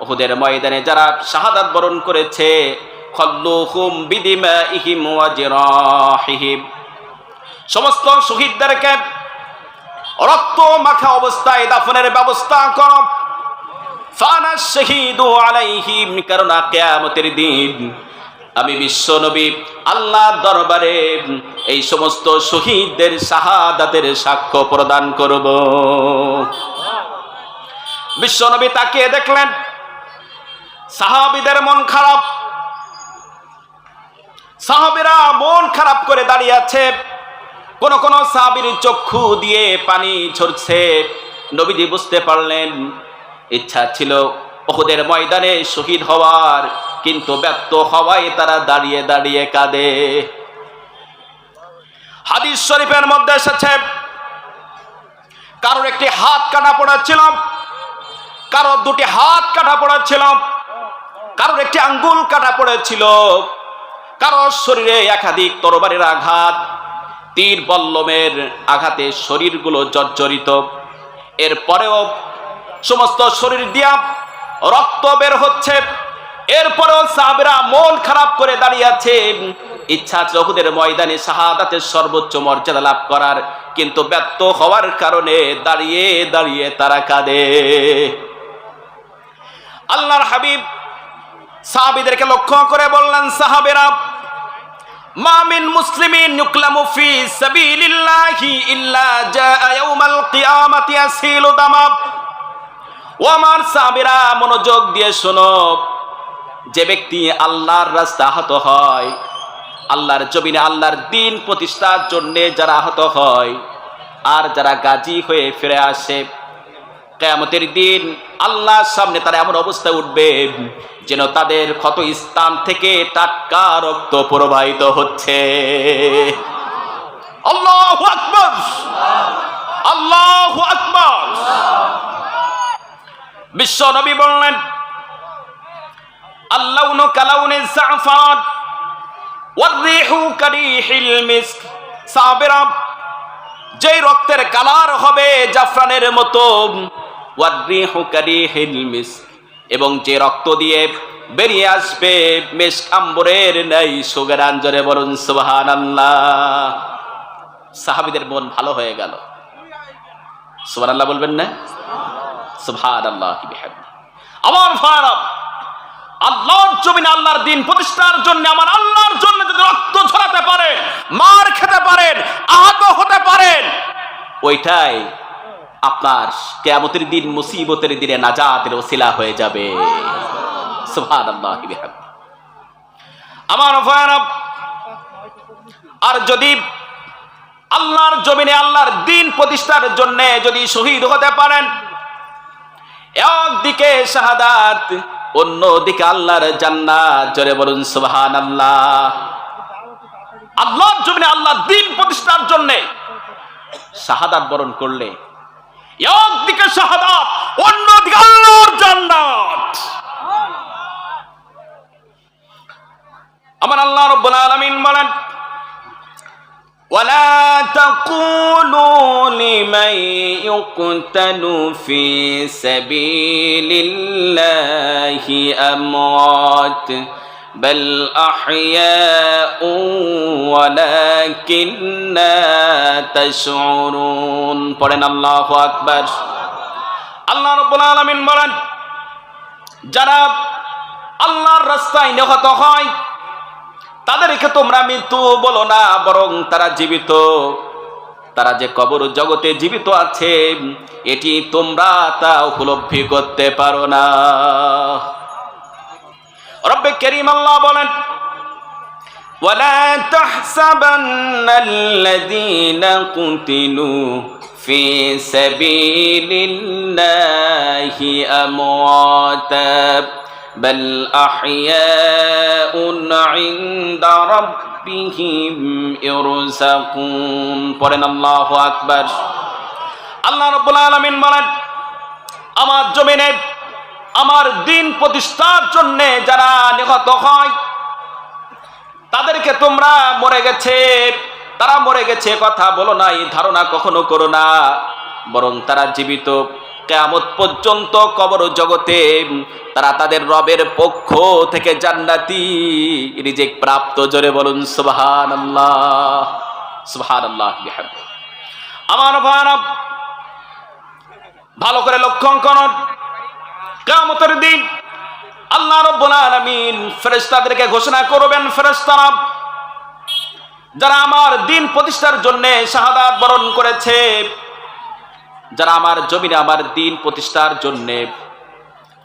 উহুদের ময়দানে যারা শাহাদাত বরণ করেছে, খল্লুহুম বিদিমাইহিম ওয়া জিরাহিহিম, সমস্ত শহীদদেরকে রক্ত মাখা অবস্থায় দাফনের ব্যবস্থা করো। ফানা শাহীদু আলাইহিম, কারণ কিয়ামতের দিন আমি বিশ্ব নবী আল্লাহর দরবারে এই সমস্ত শহীদদের শাহাদাতের সাক্ষ্য প্রদান করব। বিশ্ব নবী তাকিয়ে দেখলেন সাহাবীদের মন খারাপ, সাহাবীরা মন খারাপ করে দাঁড়িয়ে আছে। কোন কোন সাহাবীর চক্ষু দিয়ে পানি ঝরছে। নবীজি বুঝতে পারলেন ইচ্ছা ছিল উহুদের ময়দানে শহীদ হওয়ার, কিন্তু ব্যর্থ হওয়ায় তারা দাঁড়িয়ে দাঁড়িয়ে কাঁদে। হাদিস শরীফের মধ্যে এসেছে, কারোর একটি হাত কাটা পড়েছিল, কারোর দুটি হাত কাটা পড়েছিল, কারোর একটি আঙ্গুল কাটা পড়েছিল, কারোর শরীরে একাধিক তরবারির আঘাত, তীর বল্লমের আঘাতে শরীরগুলো জর্জরিত। এরপরেও সমস্ত শরীর দিয়া রক্ত বের হচ্ছে। এরপরেও সাহাবীরা মন খারাপ করে দাঁড়িয়ে আছে। ইচ্ছা ছিল উহুদের ময়দানে শাহাদাতের সর্বোচ্চ মর্যাদা লাভ করার, কিন্তু ব্যর্থ হওয়ার কারণে দাঁড়িয়ে দাঁড়িয়ে তারা কাঁদে। আল্লাহর হাবিব সাহাবীদেরকে লক্ষ্য করে বললেন, সাহাবীরা, মা মিন মুসলিমিন ইউকলামু ফি সাবিলিল্লাহি ইল্লা জাআ ইয়াউমাল কিয়ামাতি ইয়াসিলু দামা। ও আমার সাহাবীরা, মনোযোগ দিয়ে শোনো, যে ব্যক্তি আল্লাহর রাস্তায় আহত হয়, আল্লাহর জমিনে আল্লাহর দ্বীন প্রতিষ্ঠার জন্য যারা আহত হয় আর যারা গাজী হয়ে ফিরে আসে, কিয়ামতের দিন আল্লাহর সামনে তারা এমন অবস্থায় উঠবে যেন তাদের ক্ষত স্থান থেকে টাটকা রক্ত প্রবাহিত হচ্ছে। আল্লাহু আকবার, আল্লাহু আকবার। বিশ্ব নবী বললেন, আল্লাউনু কালাউনি জাফরান ওয়ার রিহু কারিহিল মিস্ক। সাহাবীরা, যেই রক্তের কালার হবে জাফরানের মতো, ওয়ার রিহু কারিহিল মিস্ক, এবং যে রক্ত দিয়ে বেরিয়ে আসবে মিস্ক আম্বরের ন্যায় সুগন্ধ। জোরে বলুন সুবহানাল্লাহ। সাহাবীদের মন ভালো হয়ে গেল। সুবহানাল্লাহ বলবেন না? সুবহানাল্লাহি বিহামদিহি। আমার ভাইরা, আল্লাহর জমিনে আল্লাহর দ্বীন প্রতিষ্ঠার জন্য, আমার আল্লাহর জন্য যদি রক্ত ঝরাতে পারেন, মার খেতে পারেন, আহত হতে পারেন, ওইটাই আপনার কিয়ামতের দিন মুসিবতের দিনে নাজাতের ওসিলা হয়ে যাবে। সুবহানাল্লাহি বিহামদিহি। আমার ভাইরা, আর যদি আল্লাহর জমিনে আল্লাহর দ্বীন প্রতিষ্ঠার জন্য যদি শহীদ হতে পারেন, একদিকে শাহাদাত, অন্যদিকে আল্লাহর জান্নাত। জোরে বলুন সুবহানাল্লাহ। আল্লাহর জমিনে আল্লাহর দ্বীন প্রতিষ্ঠার জন্য শাহাদাত বরণ করলে একদিকে শাহাদাত, অন্যদিকে আল্লাহর জান্নাত। আমার আল্লাহ রাব্বুল আলামিন বলেন, ولا تقولوا لمن يقتل في سبيل الله أموات بل أحياء ولكن لا تشعرون। পড়েন আল্লাহু আকবার। আল্লাহ রাব্বুল আলামিন বলেন, যারা আল্লাহর রাস্তায় নিহত হয় তাদেরকে তোমরা মৃত্যু বলো না, বরং তারা জীবিত। তারা যে কবর জগতে জীবিত আছে এটি তোমরা তা উপলব্ধি করতে পারো না। রব্বে কারীম আল্লাহ বলেন, ওয়ালা তাহসাবান্নাল্লাযীনা কুতিলু ফি সাবিলিল্লাহি আমওয়াতা بل أحياء عند ربهم يرزقون। পড়েন আল্লাহু আকবার। আল্লাহ রাব্বুল আলামিন বলেন, আমার জমিনে আমার দ্বীন প্রতিষ্ঠার জন্য যারা নিহত হয় তাদেরকে তোমরা মরে গেছে, তারা মরে গেছে কথা বলো না, এই ধারণা কখনো করো না, বরং তারা জীবিত। কিয়ামত পর্যন্ত কবর জগতে তারা তাদের রবের পক্ষ থেকে জান্নাতি রিজিক প্রাপ্ত। জোরে বলুন সুবহানাল্লাহ, সুবহানাল্লাহ বিহামদিহি। আমার ভাইরা, ভালো করে লক্ষ্য করুন, কিয়ামতের দিন আল্লাহ রাব্বুল আলামিন ফেরেশতাদেরকে ঘোষণা করবেন, ফেরেশতারা যারা আমার দ্বীন প্রতিষ্ঠার জন্য শাহাদাত বরণ করেছে, যারা আমার জমিনে আমার দ্বীন প্রতিষ্ঠার জন্য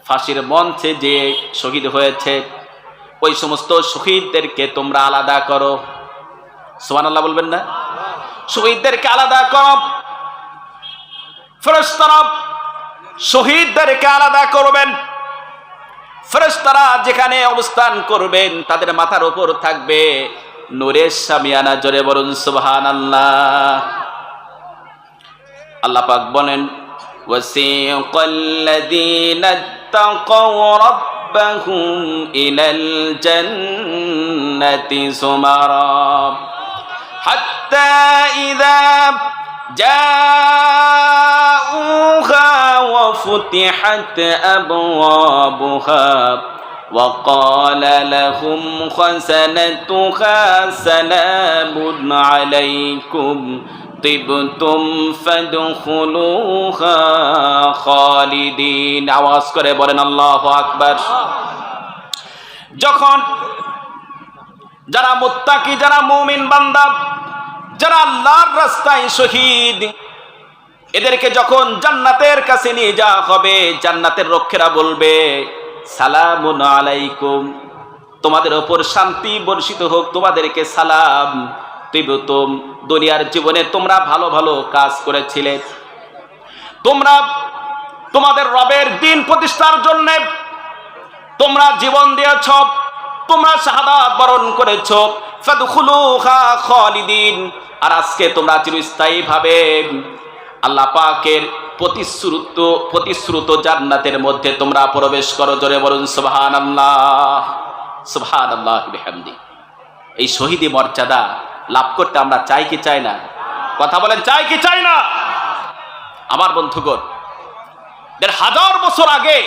ফাঁসির মঞ্চে যে শহীদ হয়েছে, ওই সমস্ত শহীদদেরকে তোমরা আলাদা করো। সুবহানাল্লাহ বলবেন না? শহীদদেরকে আলাদা করো। ফেরেশতারা শহীদদেরকে আলাদা করবেন। ফেরেশতারা যেখানে অবস্থান করবেন তাদের মাথার উপর থাকবে নূরের শামিয়ানা। জোরে বলুন সুবহানাল্লাহ। আল্লাহ পাক বলেন, ওয়াসিকাল্লাযীনা তাকাউ রাব্বাহুম ইলাল জান্নাতি সুমারা হাত্তা ইযা জাউহা ওয়া ফুতিহাত আবওয়াবুহা ওয়া ক্বালা লাহুম খাযানাতুহা সালামুন আলাইকুম তিবতুম ফাদখুলুহা খালিদিন। আওয়াজ করে বলেন আল্লাহু আকবার। যখন যারা মুত্তাকি, যারা মুমিন বান্দা, যারা আল্লাহর রাস্তায় শহীদ, এদেরকে যখন জান্নাতের কাছে নিয়ে যাওয়া হবে, জান্নাতের রক্ষীরা বলবে সালামুন আলাইকুম, তোমাদের ওপর শান্তি বর্ষিত হোক, তোমাদেরকে সালাম। তিবতুম, দুনিয়ার জীবনে তোমরা ভালো ভালো কাজ করেছিলে, তোমরা তোমাদের রবের দ্বীন প্রতিষ্ঠার জন্য তোমরা জীবন দিয়েছ, তোমরা শাহাদাত বরণ করেছ। ফাদখুলুহা খালিদিন, আর আজকে তোমরা চিরস্থায়ীভাবে আল্লাহ পাকের প্রতিশ্রুত জান্নাতের মধ্যে তোমরা প্রবেশ করো। জোরে বলুন সুবহানাল্লাহ, সুবহানাল্লাহ বিহামদি। এই শহীদি মর্যাদা লাভ করতে আমরা চাই কি চাই না? কথা বলেন, চাই কি চাই না? আমার বন্ধুগণ, ১৫০০ বছর আগে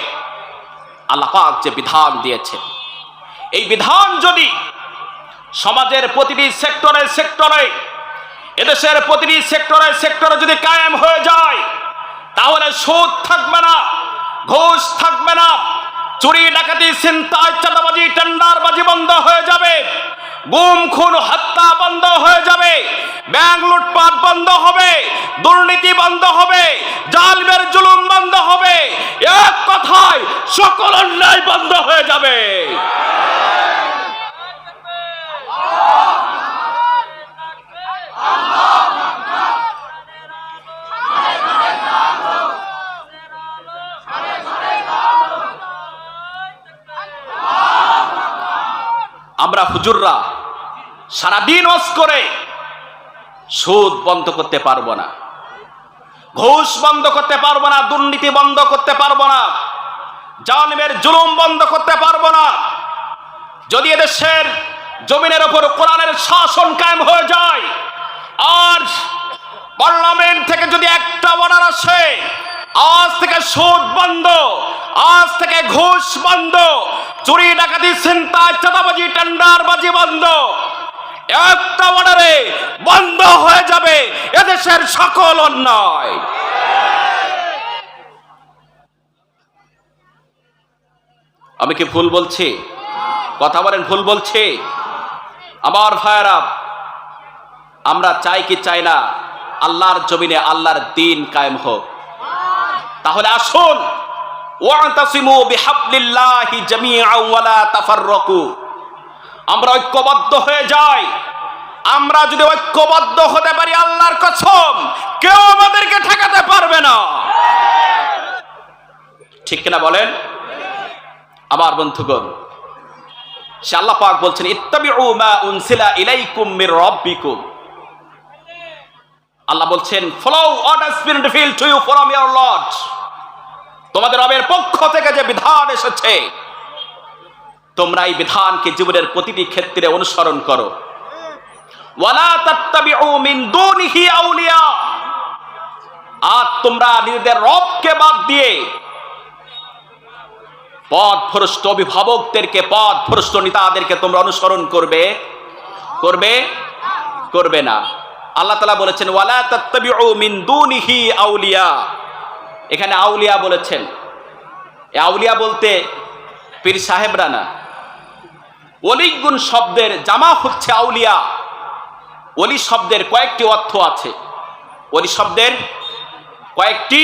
আল্লাহ পাক যে বিধান দিয়েছে, এই বিধান যদি সমাজের প্রতিটি সেক্টরে এদেশের প্রতিটি সেক্টরে যদি কায়েম হয়ে যায়, তাহলে সুদ থাকবে না, ঘুষ থাকবে না, চুরি ডাকাতি ছিনতাই চাঁদাবাজি টেন্ডারবাজি বন্ধ হয়ে যাবে, গুম খুন হত্যা বন্ধ হয়ে যাবে, ব্যাংক লুটপাট বন্ধ হবে, দুর্নীতি বন্ধ হবে, জালিমের জুলুম বন্ধ হবে, এক কথায় সকল অন্যায় বন্ধ হয়ে যাবে। আমরা হুজুররা সারাদিন ওয়াজ করে সুদ বন্ধ করতে পারবো না, ঘুষ বন্ধ করতে পারবো না, দুর্নীতি বন্ধ করতে পারবো না, জালিমের জুলুম বন্ধ করতে পারবো না। যদি এদেশের জমিনের উপর কোরআনের শাসন কায়েম হয়ে যায়, আর পার্লামেন্ট থেকে যদি একটা অর্ডার আসে, আজ থেকে সুদ বন্ধ, আজ থেকে ঘুষ বন্ধ, চুরি ডাকাতি ছিনতাই চাঁদাবাজি টেন্ডারবাজি বন্ধ, একটা অর্ডারে বন্ধ হয়ে যাবে এদেশের সকল অন্যায়। আমি কি ভুল বলছি? কথা বলেন, ভুল বলছি? আমার ভাইয়েরা, আমরা চাই কি চাই না আল্লাহর জমিনে আল্লাহর দ্বীন কায়েম হোক? তাহলে আসুন, ওয়াতাসিমু বিহাবলিল্লাহি জামিআন ওয়া লা তাফাররাকু, আমরা ঐক্যবদ্ধ হয়ে যাই। আমরা যদি ঐক্যবদ্ধ হতে পারি, আল্লাহর কসম কেউ আমাদেরকে ঠেকাতে পারবে না। ঠিক কিনা বলেন? আমার বন্ধুগণ, সে আল্লাহ পাক বলছেন ইত্তাবিউ মা উনসিলা ইলাইকুম মির রাব্বিকুম। আল্লাহ বলছেন follow what has been revealed to you from your lord. তোমাদের রবের পক্ষ থেকে যে বিধান এসেছে, তোমরা এই বিধানকে জীবনের প্রতিটি ক্ষেত্রে অনুসরণ করো। ওয়ালা তাত্তাবিউ মিন দুনিহি আউলিয়া, আর তোমরা নিজেদের রবকে বাদ দিয়ে পথভ্রষ্ট অভিভাবকদেরকে, পথভ্রষ্ট নেতাদেরকে তোমরা অনুসরণ করবে না। আল্লাহ তাআলা বলেছেন ওয়ালা তাত্তাবিউ মিন দুনিহি আউলিয়া। এখানে আউলিয়া বলেছেন, এই আউলিয়া বলতে পীর সাহেবরা না, ওলিগুন শব্দের জামা হচ্ছে আউলিয়া। ওলি শব্দের কয়েকটি অর্থ আছে, ওলি শব্দের কয়েকটি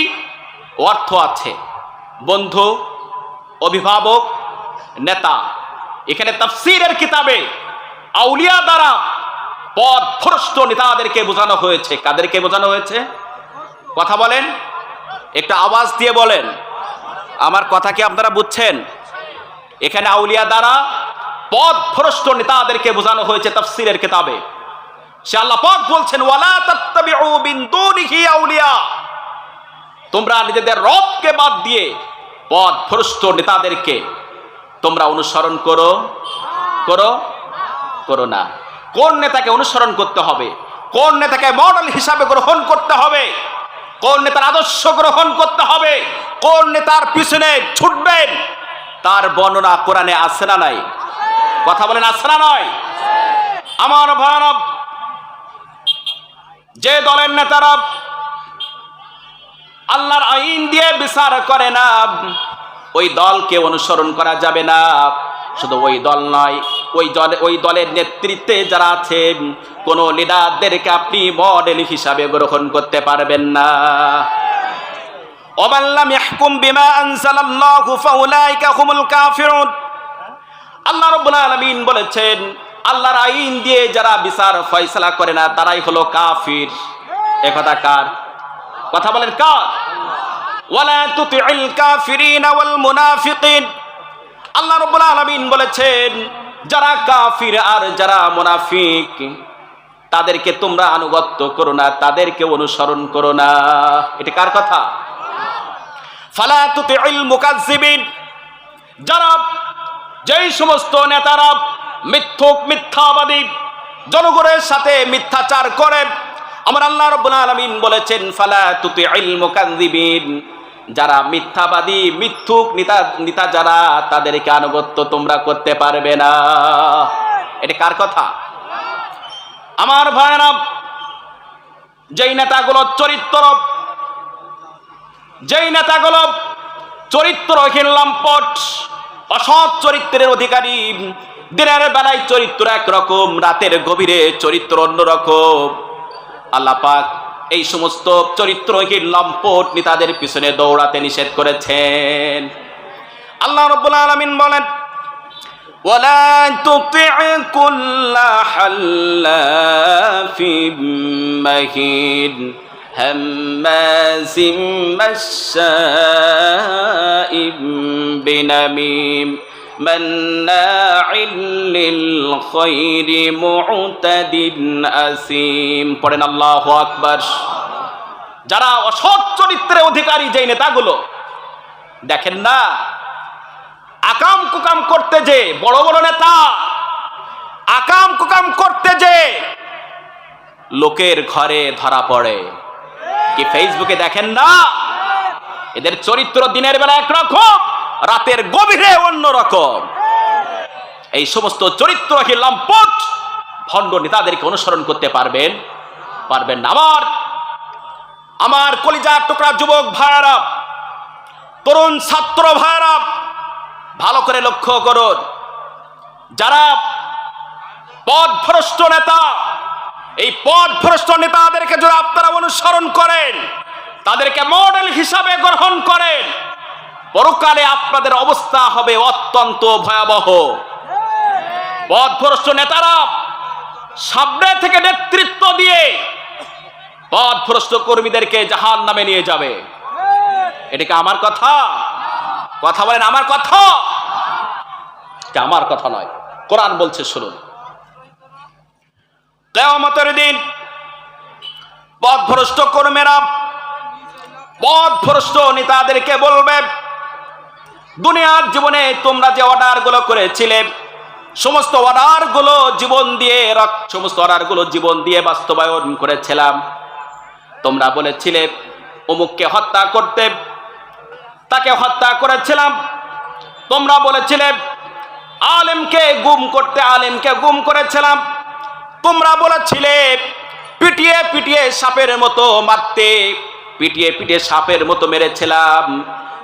অর্থ আছে, বন্ধু, অভিভাবক, নেতা। এখানে তাফসীরের কিতাবে আউলিয়া দ্বারা পথভ্রষ্ট নেতাদেরকে বোঝানো হয়েছে। কাদেরকে বোঝানো হয়েছে? কথা বলেন, একটু আওয়াজ দিয়ে বলেন, আমার কথা কি আপনারা বুঝছেন? এখানে আউলিয়া দ্বারা পথভ্রষ্ট নেতাদেরকে বোঝানো হয়েছে তাফসীরের কিতাবে। সে আল্লাহ পাক বলছেন ওয়ালা তাত্তাবিউ মিন দুনিহি আউলিয়া, তোমরা নিজেদের রবকে বাদ দিয়ে পথভ্রষ্ট নেতাদেরকে তোমরা অনুসরণ করো না। কোন নেতাকে অনুসরণ করতে হবে, কোন নেতাকে মডেল হিসাবে গ্রহণ করতে হবে, কোন নেতার আদর্শ গ্রহণ করতে হবে, কোন নেতার পিছনে ছুটবেন, তার বর্ণনা কোরআনে আছে না নাই? কথা বলেন, আছে না নয়? আমার ভাইরা, যে দলের নেতারা আল্লাহর আইন দিয়ে বিচার করে না, ওই দলকে অনুসরণ করা যাবে না। শুধু ওই দল নয়, ওই দলের নেতৃত্বে যারা আছে কোন লিডারদেরকে আপনি মডেল হিসাবে গ্রহণ করতে পারবেন না। ওমান লাম ইয়াহকুম বিমা আনজালাল্লাহু ফাউলাইকা হুমুল কাফিরুন। আল্লাহ রাব্বুল আলামিন বলেছেন, আল্লাহর আইন দিয়ে যারা বিচার ফয়সালা করে না তারাই হলো কাফির। এ কথা কার কথা বলেন? কার? ওয়ালা তুতিউল কাফিরিন ওয়াল মুনাফিকিন। আল্লাহ রাব্বুল আলামিন বলেছেন, যারা কাফির আর যারা মুনাফিক তাদেরকে তোমরা আনুগত্য করো না, তাদেরকে অনুসরণ করো না। এটা কার কথা? ফালা তুতিউল মুকাজ্জিবিন। যারা যেই সমস্ত নেতারা মিথ্যুক মিথ্যাবাদী জনগণের সাথে মিথ্যাচার করে, আমার আল্লাহ রাব্বুল আলামিন বলেছেন ফালা তুতিউল মুকাজ্জিবিন। যারা মিথ্যাবাদী মিথ্যুক নেতা যারা, তাদেরকে আনুগত্য তোমরা করতে পারবে না। এটা কার কথা? আমার ভাইরা, যেই নেতাগুলো চরিত্রহীন লম্পট অসৎ চরিত্রের অধিকারী, দিনের বেলায় চরিত্র একরকম, রাতের গভীরে চরিত্র অন্যরকম, আল্লাহ পাক এই সমস্ত চরিত্রহীন লম্পট নেতাদের পিছনে দৌড়াতে নিষেধ করেছেন। আল্লাহ রাব্বুল আলামিন বলেন, ওয়ালা তুতি'উ কুল্লা হাল্লাফিম মাহিন হাম্মাজিম মাশশাইম বিনামিম মান্না'ইল লিল খায়রি মু'তাদিন আসিম। পড়েন আল্লাহু আকবার। যারা অসৎ চরিত্রের অধিকারী যেই নেতাগুলো, দেখেন না আকাম কুকাম করতে যে বড় বড় নেতা আকাম কুকাম করতে যে লোকের ঘরে ধরা পড়ে, কি ফেসবুকে দেখেন না? এদের চরিত্র দিনের বেলা একরকম, রাতের গভীরে অন্যরকম। এই সমস্ত চরিত্রহীন লম্পট ভণ্ড নেতাদেরকে অনুসরণ করতে পারবেন না। আমার কলিজার টুকরা যুবক ভাইরা, তরুণ ছাত্র ভাইরা, ভালো করে লক্ষ্য করুন। যারা পথভ্রষ্ট নেতা, এই পথভ্রষ্ট নেতাদেরকে যারা আপনারা অনুসরণ করেন, তাদেরকে মডেল হিসাবে গ্রহণ করেন, পরকালে আপনাদের অবস্থা হবে অত্যন্ত ভয়াবহ। পথভ্রষ্ট নেতারা সামনে থেকে নেতৃত্ব দিয়ে পথভ্রষ্ট কর্মীদেরকে জাহান্নামে নিয়ে যাবে। এটাকে আমার কথা? কথা বলেন আমার কথা? আমার কথা নয়, কোরআন বলছে, শুনুন। কিয়ামতের দিন পথভ্রষ্ট কর্মীরা পথভ্রষ্ট নেতাদেরকে বলবে, দুনিয়ার জীবনে তোমরা যে অর্ডারগুলো করেছিলে, সমস্ত অর্ডারগুলো জীবন দিয়ে বাস্তবায়ন করেছিলাম। তোমরা বলেছিলে অমুককে হত্যা করতে, তাকে হত্যা করেছিলাম। তোমরা বলেছিলে আলেমকে গুম করতে, আলেমকে গুম করেছিলাম। তোমরা বলেছিলে পিটিয়ে পিটিয়ে সাপের মতো মারতে, পিটিয়ে পিটিয়ে সাপের মতো মেরেছিলাম।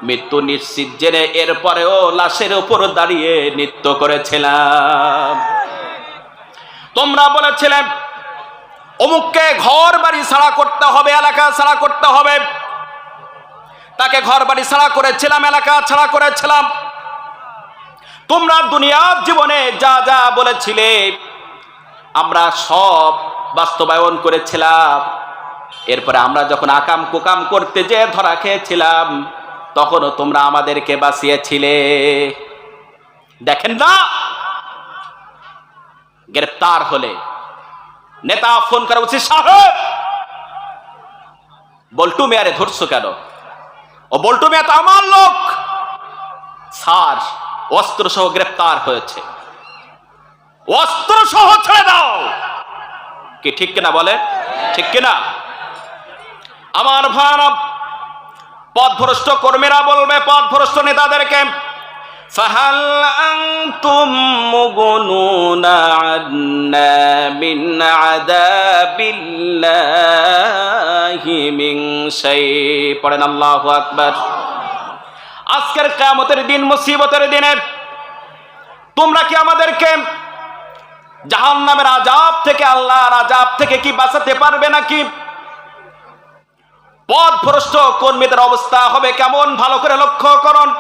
মৃত্যু নিশ্চিত জেনে এরপরেও লাশের উপর দাঁড়িয়ে নৃত্য করেছিলাম। তোমরা বলেছিলে অমুককে ঘর বাড়ি ছাড়া করতে হবে, এলাকা ছাড়া করতে হবে। তাকে ঘর বাড়ি ছাড়া করেছিলাম, এলাকা ছাড়া করেছিলাম। তোমরা দুনিয়ার জীবনে যা যা বলেছিলে আমরা সব বাস্তবায়ন করেছিলাম। এরপরে আমরা যখন আকাম কুকাম করতে যে ধরা খেয়েছিলাম, তখনও তোমরা আমাদেরকে বাঁচিয়েছিলে। দেখেন না, গ্রেফতার হলে নেতা ফোন করা উচিত, সাহেব বল্টু মিয়ারে ধরছো কেন? ও বল্টু মিয়া তো আমার লোক। স্যার, অস্ত্র সহ গ্রেফতার হয়েছে, অস্ত্র সহ ছেড়ে দাও। কি ঠিক কিনা বলে? ঠিক কিনা? আমার ভাইরা, পথভ্রষ্ট কর্মীরা বলবে পথভ্রষ্ট নেতাদেরকে, ফাহাল আনতুম মুগনুনা আন্না মিন আযাবিল্লাহি মিন শাই। পড়েন আল্লাহু আকবার। আজকের কিয়ামতের দিন, মুসিবতের দিনে তোমরা কি আমাদেরকে জাহান্নামের আযাব থেকে, আল্লাহর আযাব থেকে কি বাঁচাতে পারবে নাকি? পথভ্রষ্ট কর্মীদের অবস্থা হবে কেমন ভালো করে লক্ষ্য করুন।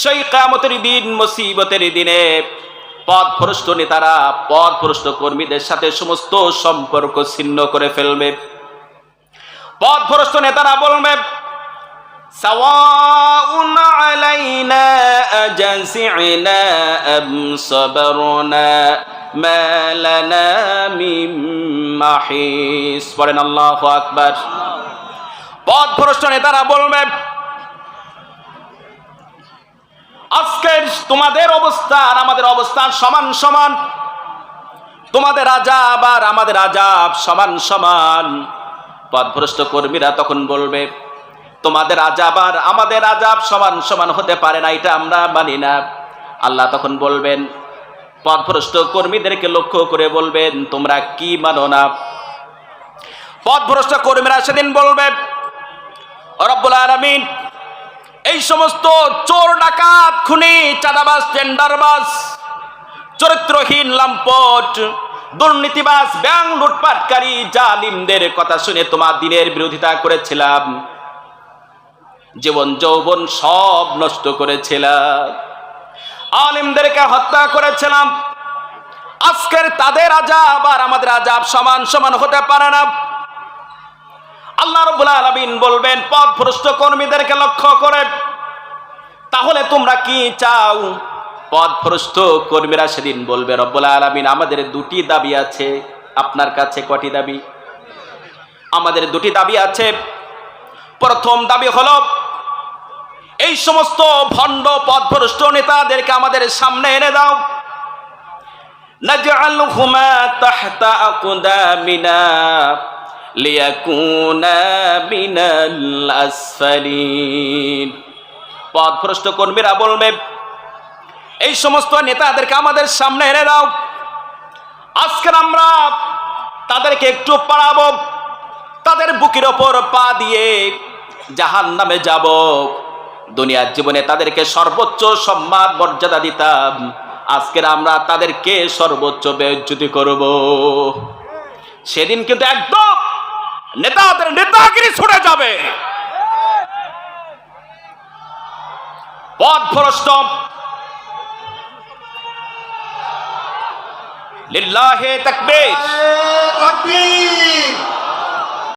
সেই কিয়ামতের দিন, মুসিবতের দিনে পথভ্রষ্ট নেতারা পথভ্রষ্ট কর্মীদের সাথে সমস্ত সম্পর্ক ছিন্ন করে ফেলবে। পথভ্রষ্ট নেতারা বলবে, সাওয়াউন আলাইনা আজাসিনা আম সাবরনা মা লানা মিন মাহিস। পড়েন আল্লাহু আকবার। পথভ্রষ্ট নেতারা বলবে, আজকের তোমাদের অবস্থা আর আমাদের অবস্থান সমান সমান, তোমাদের আযাব আর আমাদের আযাব সমান সমান। পথভ্রষ্ট কর্মীরা তখন বলবে, তোমাদের আযাব আর আমাদের আযাব সমান সমান হতে পারে না, এটা আমরা মানি না। আল্লাহ তখন বলবেন, পথভ্রষ্ট কর্মীদেরকে লক্ষ্য করে বলবেন, তোমরা কি মানো না? পথভ্রষ্ট কর্মীরা সেদিন বলবে, রব্বুল আলামিন এই সমস্ত চোর, ডাকাত, খুনি, চাঁদাবাজ, টেন্ডারবাজ, চরিত্রহীন, লম্পট, দুর্নীতিবাজ, ব্যাং লুটপাটকারী, জালিমদের কথা শুনে তোমার দিনের বিরোধিতা করেছিলাম, জীবন যৌবন সব নষ্ট করেছিলাম, আলিমদেরকে হত্যা করেছিলাম। আজকের তাদের আযাব আর আমাদের আযাব সমান সমান হতে পারে না। আল্লাহ রাব্বুল আলামিন বলবেন পথভ্রষ্ট কর্মীদেরকে লক্ষ্য করে, তাহলে তোমরা কি চাও? পথভ্রষ্ট কর্মীরা সেদিন বলবে, রব্বুল আলামিন আমাদের দুটি দাবি আছে। আপনার কাছে কটি দাবি? আমাদের দুটি দাবি আছে। প্রথম দাবি হলো, এই সমস্ত ভণ্ড পথভ্রষ্ট নেতাদেরকে আমাদের সামনে এনে দাও। নাজআলহুমা তাহতা আকদামিনা লিয়াকুনা মিনাল আসফালিন। পথভ্রষ্ট কর্মীরা বলবে, এই সমস্ত নেতাদেরকে আমাদের সামনে এনে দাও, আজকে আমরা তাদেরকে একটু পাড়াবো, তাদের বুকের ওপর পা দিয়ে জাহান্নামে যাব। দুনিয়ার জীবনে তাদেরকে সর্বোচ্চ সম্মান মর্যাদা দিতাম, আজকের আমরা তাদেরকে সর্বোচ্চ বেইজ্জতি করব। সেদিন কিন্তু একদম নেতাদের নেতাগিরি ছুটে যাবে। পথভ্রষ্ট, লিল্লাহি তাকবীর।